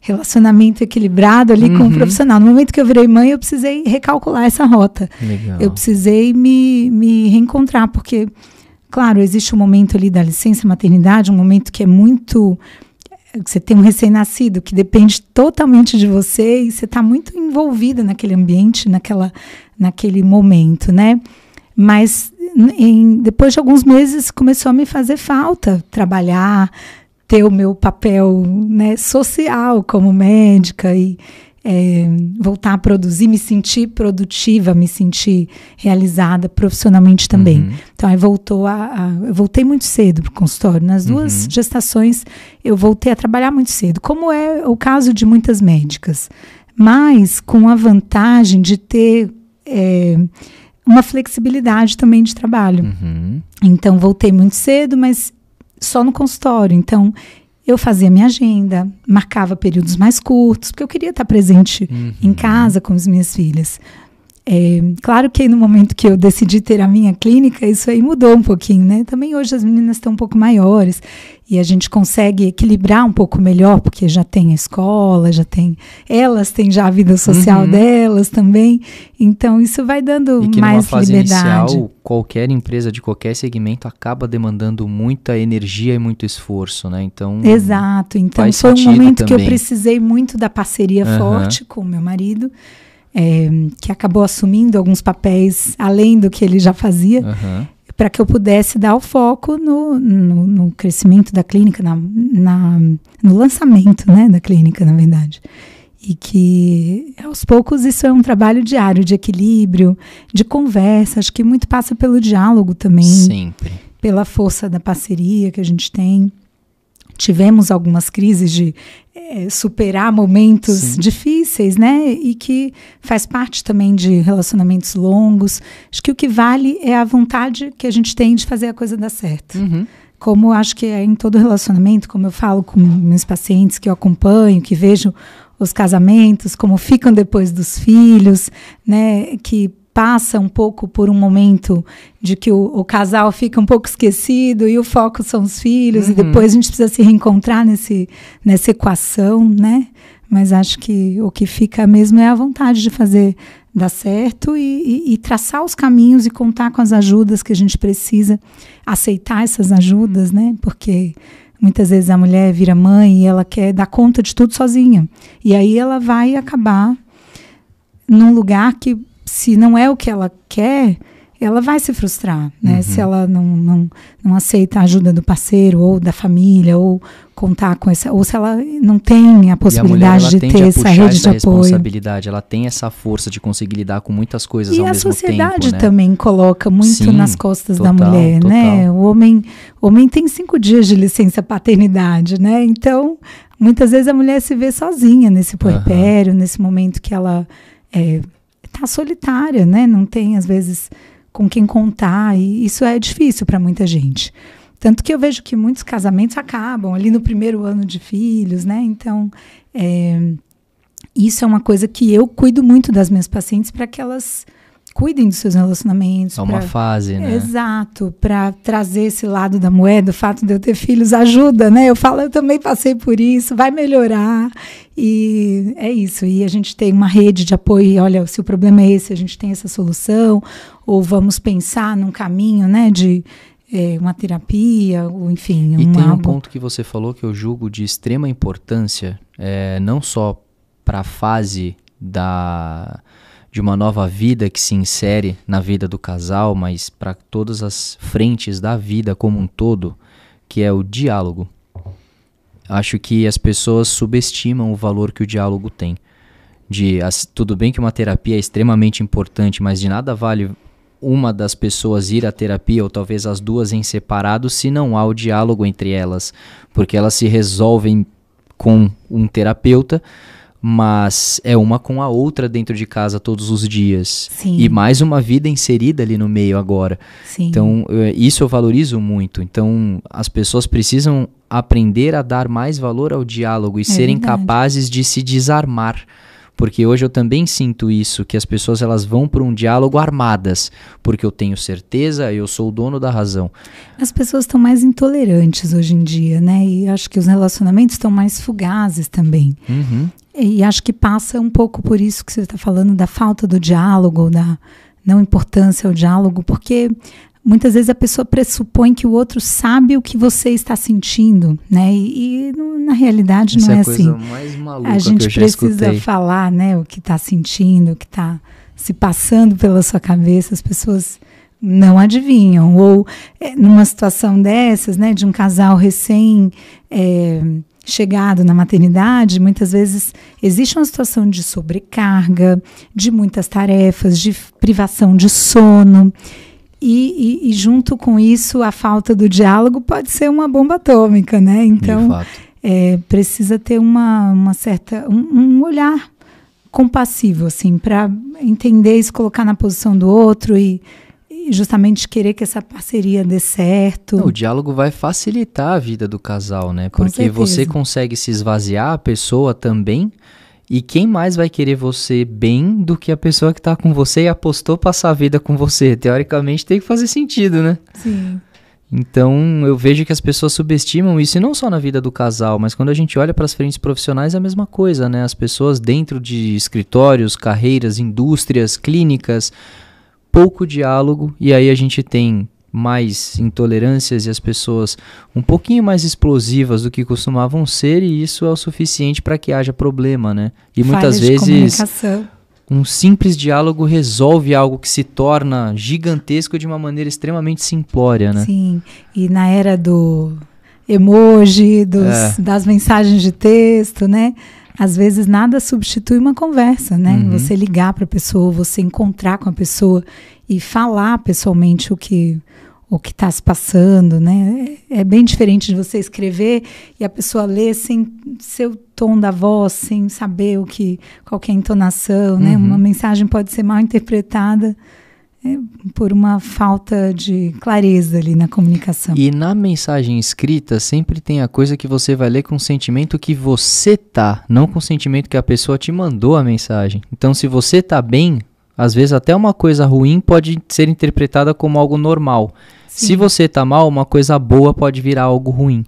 relacionamento equilibrado ali com o profissional. No momento que eu virei mãe, eu precisei recalcular essa rota. Legal. Eu precisei me reencontrar, porque, claro, existe um momento ali da licença maternidade, um momento que é muito... Você tem um recém-nascido que depende totalmente de você e você está muito envolvida naquele ambiente, naquele momento, né? Mas depois de alguns meses começou a me fazer falta trabalhar, ter o meu papel, né, social como médica e voltar a produzir, me sentir produtiva, me sentir realizada profissionalmente também. Então, aí eu voltei muito cedo para o consultório. Nas 2 gestações, eu voltei a trabalhar muito cedo, como é o caso de muitas médicas, mas com a vantagem de ter uma flexibilidade também de trabalho. Então, voltei muito cedo, mas só no consultório. Então, eu fazia minha agenda, marcava períodos mais curtos, porque eu queria estar presente em casa com as minhas filhas. Claro que no momento que eu decidi ter a minha clínica, isso aí mudou um pouquinho, né? Também hoje as meninas estão um pouco maiores e a gente consegue equilibrar um pouco melhor, porque já tem a escola, elas têm já a vida social delas também, então isso vai dando e que mais numa fase liberdade. Inicial, qualquer empresa de qualquer segmento acaba demandando muita energia e muito esforço, né? Então, exato, então foi um momento que eu precisei muito da parceria forte com o meu marido, que acabou assumindo alguns papéis além do que ele já fazia, para que eu pudesse dar o foco no crescimento da clínica, no lançamento, né, da clínica, na verdade. E que, aos poucos, isso é um trabalho diário de equilíbrio, de conversa, acho que muito passa pelo diálogo também. Sempre. Pela força da parceria que a gente tem. Tivemos algumas crises de superar momentos difíceis, né? E que faz parte também de relacionamentos longos. Acho que o que vale é a vontade que a gente tem de fazer a coisa dar certo. Como acho que é em todo relacionamento, como eu falo com meus pacientes que eu acompanho, que vejo os casamentos, como ficam depois dos filhos, né? Que passa um pouco por um momento de que o casal fica um pouco esquecido e o foco são os filhos, e depois a gente precisa se reencontrar nessa equação, né? Mas acho que o que fica mesmo é a vontade de fazer dar certo e traçar os caminhos e contar com as ajudas que a gente precisa, aceitar essas ajudas, né? Porque muitas vezes a mulher vira mãe e ela quer dar conta de tudo sozinha. E aí ela vai acabar num lugar que, se não é o que ela quer, ela vai se frustrar, né? Se ela não aceita a ajuda do parceiro ou da família, ou contar com essa, ou se ela não tem a possibilidade de ter essa rede de apoio. Responsabilidade, ela tem essa força de conseguir lidar com muitas coisas ao mesmo tempo. E a sociedade também coloca muito nas costas da mulher, né? O homem tem 5 dias de licença paternidade, né? Então, muitas vezes a mulher se vê sozinha nesse puerpério, nesse momento que ela tá solitária, né? Não tem, às vezes, com quem contar, e isso é difícil para muita gente. Tanto que eu vejo que muitos casamentos acabam ali no primeiro ano de filhos, né? Então, isso é uma coisa que eu cuido muito das minhas pacientes, para que elas cuidem dos seus relacionamentos. É uma fase, né? Exato, para trazer esse lado da moeda. O fato de eu ter filhos ajuda, né? Eu falo, eu também passei por isso, vai melhorar. E é isso. E a gente tem uma rede de apoio. E olha, se o problema é esse, a gente tem essa solução. Ou vamos pensar num caminho, né? De uma terapia, ou enfim. E tem um ponto que você falou que eu julgo de extrema importância, não só para a fase de uma nova vida que se insere na vida do casal, mas para todas as frentes da vida como um todo, que é o diálogo. Acho que as pessoas subestimam o valor que o diálogo tem. Tudo bem que uma terapia é extremamente importante, mas de nada vale uma das pessoas ir à terapia, ou talvez as duas em separado, se não há o diálogo entre elas, porque elas se resolvem com um terapeuta, mas é uma com a outra dentro de casa todos os dias. Sim. E mais uma vida inserida ali no meio agora. Sim. Então, isso eu valorizo muito. Então, as pessoas precisam aprender a dar mais valor ao diálogo e serem capazes de se desarmar. Porque hoje eu também sinto isso, que as pessoas elas vão para um diálogo armadas, porque eu tenho certeza, eu sou o dono da razão. As pessoas estão mais intolerantes hoje em dia, né? E acho que os relacionamentos estão mais fugazes também. E acho que passa um pouco por isso que você está falando, da falta do diálogo, da não importância ao diálogo, porque muitas vezes a pessoa pressupõe que o outro sabe o que você está sentindo, né? E na realidade não é assim. Essa é a coisa mais maluca a gente que eu já precisa escutei. Falar, né, o que está sentindo, o que está se passando pela sua cabeça. As pessoas não adivinham. Ou numa situação dessas, né, de um casal chegado na maternidade, muitas vezes existe uma situação de sobrecarga, de muitas tarefas, de privação de sono, e junto com isso a falta do diálogo pode ser uma bomba atômica, né? Então precisa ter um olhar compassivo, assim, para entender e se colocar na posição do outro e justamente querer que essa parceria dê certo. O diálogo vai facilitar a vida do casal, né? Porque você consegue se esvaziar, a pessoa também, e quem mais vai querer você bem do que a pessoa que está com você e apostou passar a vida com você? Teoricamente tem que fazer sentido, né? Sim. Então eu vejo que as pessoas subestimam isso, e não só na vida do casal, mas quando a gente olha para as frentes profissionais é a mesma coisa, né? As pessoas dentro de escritórios, carreiras, indústrias, clínicas, pouco diálogo, e aí a gente tem mais intolerâncias e as pessoas um pouquinho mais explosivas do que costumavam ser, e isso é o suficiente para que haja problema, né? E muitas vezes um simples diálogo resolve algo que se torna gigantesco de uma maneira extremamente simplória, né? Sim, e na era do emoji, das mensagens de texto, né? Às vezes nada substitui uma conversa, né? Uhum. Você ligar para a pessoa, você encontrar com a pessoa e falar pessoalmente o que está se passando, né? É bem diferente de você escrever e a pessoa ler sem seu tom da voz, sem saber qual que é a entonação, né? Uma mensagem pode ser mal interpretada por uma falta de clareza ali na comunicação. E na mensagem escrita sempre tem a coisa que você vai ler com o sentimento que você tá, não com o sentimento que a pessoa te mandou a mensagem. Então, se você tá bem, às vezes até uma coisa ruim pode ser interpretada como algo normal. Sim. Se você tá mal, uma coisa boa pode virar algo ruim.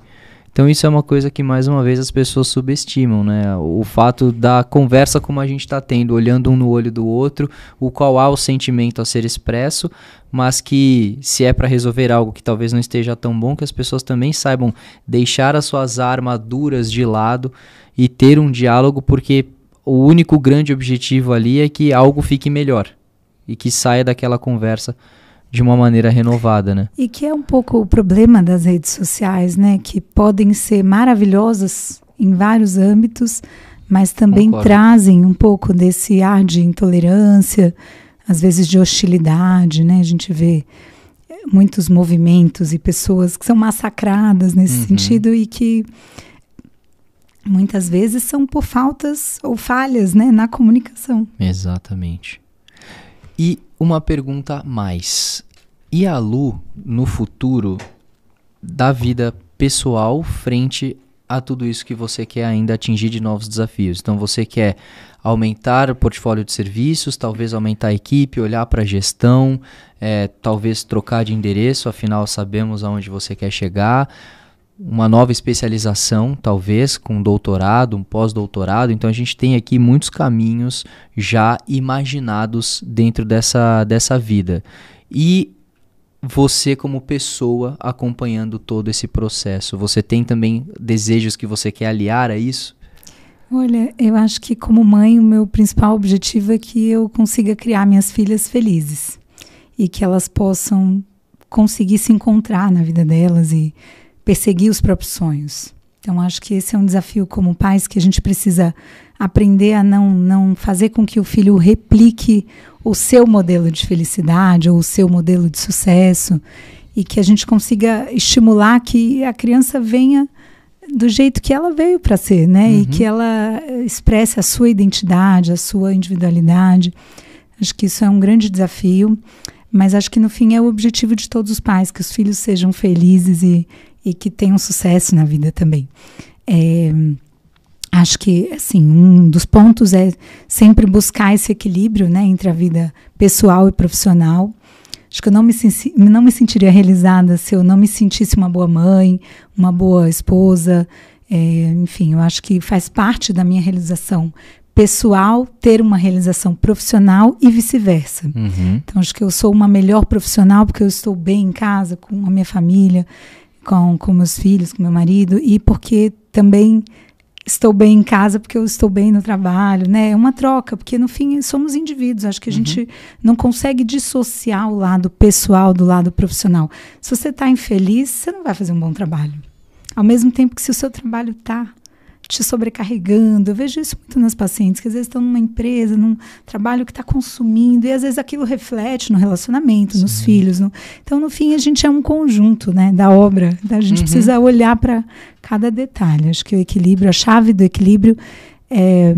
Então isso é uma coisa que, mais uma vez, as pessoas subestimam, né? O fato da conversa como a gente está tendo, olhando um no olho do outro, o qual há o sentimento a ser expresso, mas que, se é para resolver algo que talvez não esteja tão bom, que as pessoas também saibam deixar as suas armaduras de lado e ter um diálogo, porque o único grande objetivo ali é que algo fique melhor e que saia daquela conversa de uma maneira renovada, né? E que é um pouco o problema das redes sociais, né? Que podem ser maravilhosas em vários âmbitos, mas também trazem um pouco desse ar de intolerância, às vezes de hostilidade, né? A gente vê muitos movimentos e pessoas que são massacradas nesse sentido e que muitas vezes são por faltas ou falhas, né, na comunicação. Exatamente. E uma pergunta a mais. E a Lu, no futuro da vida pessoal, frente a tudo isso que você quer ainda atingir de novos desafios? Então você quer aumentar o portfólio de serviços, talvez aumentar a equipe, olhar para a gestão, talvez trocar de endereço, afinal sabemos aonde você quer chegar, uma nova especialização, talvez com doutorado, um pós-doutorado. Então a gente tem aqui muitos caminhos já imaginados dentro dessa vida. E você, como pessoa, acompanhando todo esse processo, você tem também desejos que você quer aliar a isso? Olha, eu acho que como mãe o meu principal objetivo é que eu consiga criar minhas filhas felizes e que elas possam conseguir se encontrar na vida delas e perseguir os próprios sonhos. Então, acho que esse é um desafio como pais, que a gente precisa aprender a não fazer com que o filho replique o seu modelo de felicidade ou o seu modelo de sucesso, e que a gente consiga estimular que a criança venha do jeito que ela veio para ser, né? E que ela expresse a sua identidade, a sua individualidade. Acho que isso é um grande desafio, mas acho que no fim é o objetivo de todos os pais, que os filhos sejam felizes e que tenham sucesso na vida também. Acho que, assim, um dos pontos é sempre buscar esse equilíbrio, né, entre a vida pessoal e profissional. Acho que eu não me sentiria realizada se eu não me sentisse uma boa mãe, uma boa esposa. Enfim, eu acho que faz parte da minha realização pessoal ter uma realização profissional e vice-versa. Então, acho que eu sou uma melhor profissional porque eu estou bem em casa, com a minha família, com meus filhos, com meu marido, e porque também estou bem em casa porque eu estou bem no trabalho, né? É uma troca, porque no fim somos indivíduos. Acho que a gente não consegue dissociar o lado pessoal do lado profissional. Se você está infeliz, você não vai fazer um bom trabalho. Ao mesmo tempo que se o seu trabalho está te sobrecarregando, eu vejo isso muito nas pacientes, que às vezes estão numa empresa, num trabalho que está consumindo, e às vezes aquilo reflete no relacionamento, nos filhos. Então, no fim, a gente é um conjunto, né, da obra. A gente precisa olhar para cada detalhe. Acho que o equilíbrio, a chave do equilíbrio é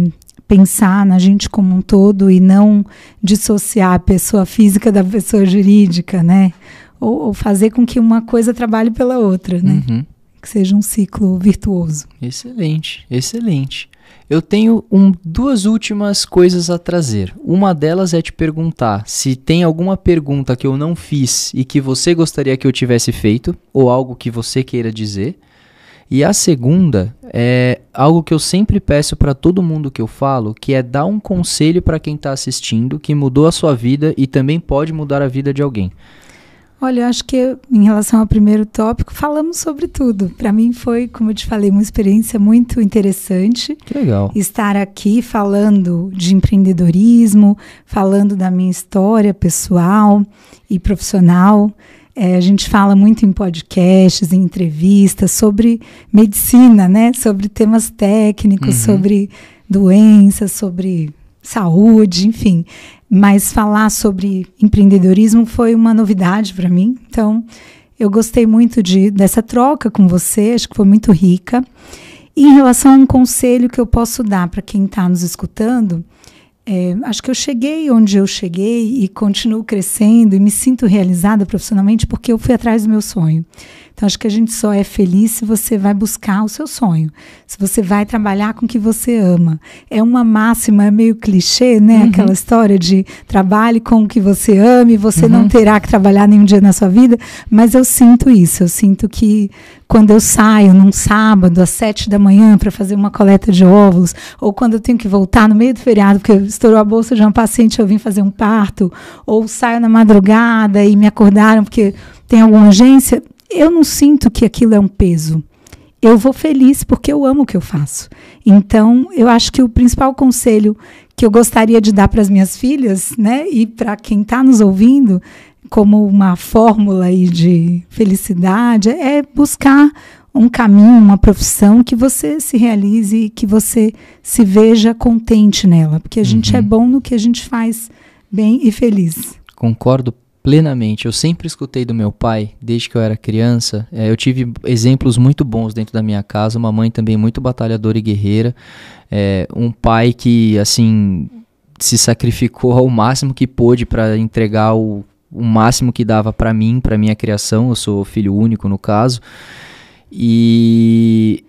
pensar na gente como um todo e não dissociar a pessoa física da pessoa jurídica, né? Ou fazer com que uma coisa trabalhe pela outra, né? Que seja um ciclo virtuoso. Excelente, excelente. Eu tenho duas últimas coisas a trazer. Uma delas é te perguntar se tem alguma pergunta que eu não fiz e que você gostaria que eu tivesse feito, ou algo que você queira dizer. E a segunda é algo que eu sempre peço para todo mundo que eu falo, que é dar um conselho para quem está assistindo, que mudou a sua vida e também pode mudar a vida de alguém. Olha, eu acho que em relação ao primeiro tópico, falamos sobre tudo. Para mim foi, como eu te falei, uma experiência muito interessante. Que legal. Estar aqui falando de empreendedorismo, falando da minha história pessoal e profissional. A gente fala muito em podcasts, em entrevistas, sobre medicina, né? Sobre temas técnicos, sobre doenças, sobre saúde, enfim. Mas falar sobre empreendedorismo foi uma novidade para mim. Então, eu gostei muito dessa troca com você, acho que foi muito rica. E em relação a um conselho que eu posso dar para quem está nos escutando, acho que eu cheguei onde eu cheguei e continuo crescendo e me sinto realizada profissionalmente porque eu fui atrás do meu sonho. Então, acho que a gente só é feliz se você vai buscar o seu sonho, se você vai trabalhar com o que você ama. É uma máxima, é meio clichê, né? Aquela história de trabalhe com o que você ama e você não terá que trabalhar nenhum dia na sua vida, mas eu sinto isso, eu sinto que quando eu saio num sábado às 7 da manhã para fazer uma coleta de óvulos, ou quando eu tenho que voltar no meio do feriado porque estourou a bolsa de uma paciente e eu vim fazer um parto, ou saio na madrugada e me acordaram porque tem alguma urgência, eu não sinto que aquilo é um peso. Eu vou feliz porque eu amo o que eu faço. Então, eu acho que o principal conselho que eu gostaria de dar para as minhas filhas, né, e para quem está nos ouvindo, como uma fórmula aí de felicidade, é buscar um caminho, uma profissão que você se realize e que você se veja contente nela. Porque a gente é bom no que a gente faz bem e feliz. Concordo plenamente. Eu sempre escutei do meu pai, desde que eu era criança. Eu tive exemplos muito bons dentro da minha casa, uma mãe também muito batalhadora e guerreira, um pai que, assim, se sacrificou ao máximo que pôde para entregar o máximo que dava para mim, para minha criação. Eu sou filho único, no caso, e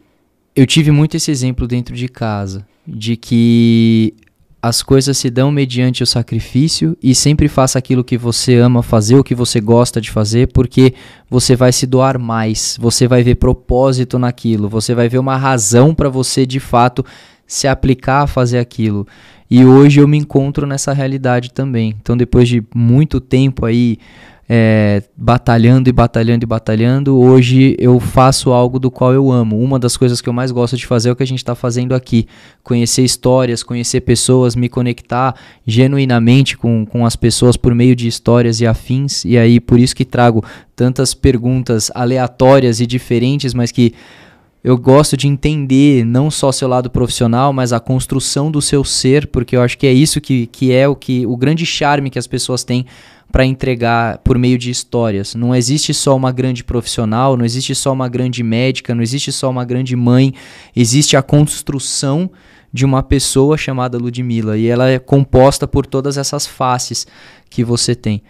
eu tive muito esse exemplo dentro de casa, de que as coisas se dão mediante o sacrifício, e sempre faça aquilo que você ama fazer, o que você gosta de fazer, porque você vai se doar mais, você vai ver propósito naquilo, você vai ver uma razão para você de fato se aplicar a fazer aquilo. E hoje eu me encontro nessa realidade também. Então, depois de muito tempo aí batalhando, hoje eu faço algo do qual eu amo. Uma das coisas que eu mais gosto de fazer é o que a gente está fazendo aqui. Conhecer histórias, conhecer pessoas, me conectar genuinamente com as pessoas por meio de histórias e afins. E aí, por isso que trago tantas perguntas aleatórias e diferentes, mas que eu gosto de entender não só seu lado profissional, mas a construção do seu ser, porque eu acho que é isso que é o grande charme que as pessoas têm para entregar por meio de histórias. Não existe só uma grande profissional, não existe só uma grande médica, não existe só uma grande mãe, existe a construção de uma pessoa chamada Ludmila, e ela é composta por todas essas faces que você tem.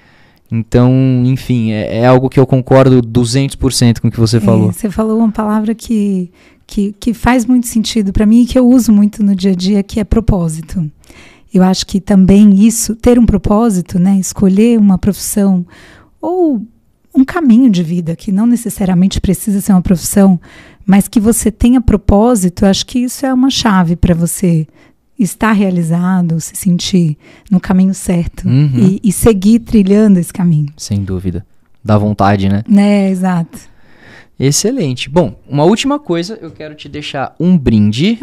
Então, enfim, é algo que eu concordo 200% com o que você falou. Você falou uma palavra que faz muito sentido para mim e que eu uso muito no dia a dia, que é propósito. Eu acho que também isso, ter um propósito, né, escolher uma profissão ou um caminho de vida, que não necessariamente precisa ser uma profissão, mas que você tenha propósito, eu acho que isso é uma chave para você estar realizado, se sentir no caminho certo e seguir trilhando esse caminho. Sem dúvida. Dá vontade, né? Exato. Excelente. Bom, uma última coisa, eu quero te deixar um brinde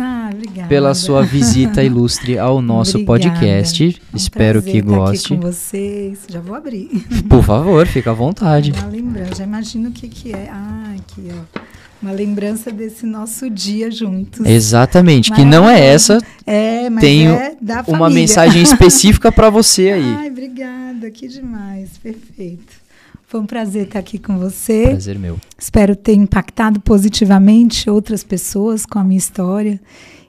pela sua visita ilustre ao nosso podcast. Espero que goste. Aqui com vocês. Já vou abrir. Por favor, fica à vontade. Uma lembrança, já imagino o que é. Aqui, ó. Uma lembrança desse nosso dia juntos. Exatamente, que não é essa. Mas tenho da família. Uma mensagem específica para você aí. Ai, obrigada, que demais, perfeito. Foi um prazer estar aqui com você. Prazer meu. Espero ter impactado positivamente outras pessoas com a minha história.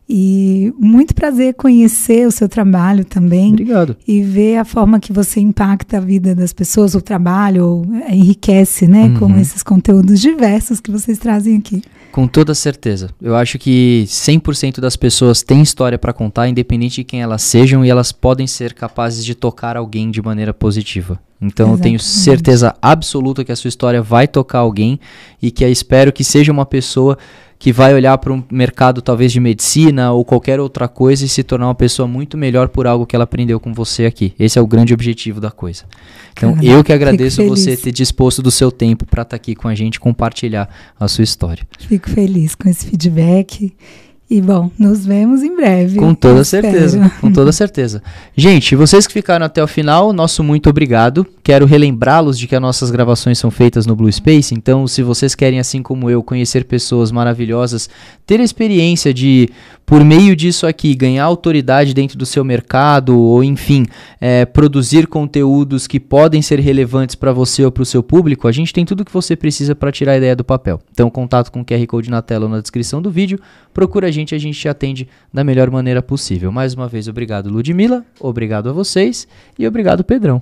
E muito prazer conhecer o seu trabalho também. Obrigado. E ver a forma que você impacta a vida das pessoas, o trabalho, enriquece, né? Com esses conteúdos diversos que vocês trazem aqui. Com toda certeza. Eu acho que 100% das pessoas têm história para contar, independente de quem elas sejam, e elas podem ser capazes de tocar alguém de maneira positiva. Então eu tenho certeza absoluta que a sua história vai tocar alguém e que eu espero que seja uma pessoa que vai olhar para um mercado talvez de medicina ou qualquer outra coisa e se tornar uma pessoa muito melhor por algo que ela aprendeu com você aqui. Esse é o grande objetivo da coisa. Então eu que agradeço você ter disposto do seu tempo para estar aqui com a gente e compartilhar a sua história. Fico feliz com esse feedback. E, bom, nos vemos em breve. Com toda certeza, com toda certeza. Gente, vocês que ficaram até o final, nosso muito obrigado. Quero relembrá-los de que as nossas gravações são feitas no Blue Space, então se vocês querem, assim como eu, conhecer pessoas maravilhosas, ter a experiência de, por meio disso aqui, ganhar autoridade dentro do seu mercado, ou enfim, produzir conteúdos que podem ser relevantes para você ou para o seu público, a gente tem tudo que você precisa para tirar a ideia do papel. Então, contato com o QR Code na tela ou na descrição do vídeo, procura a gente te atende da melhor maneira possível. Mais uma vez, obrigado, Ludmila, obrigado a vocês e obrigado, Pedrão.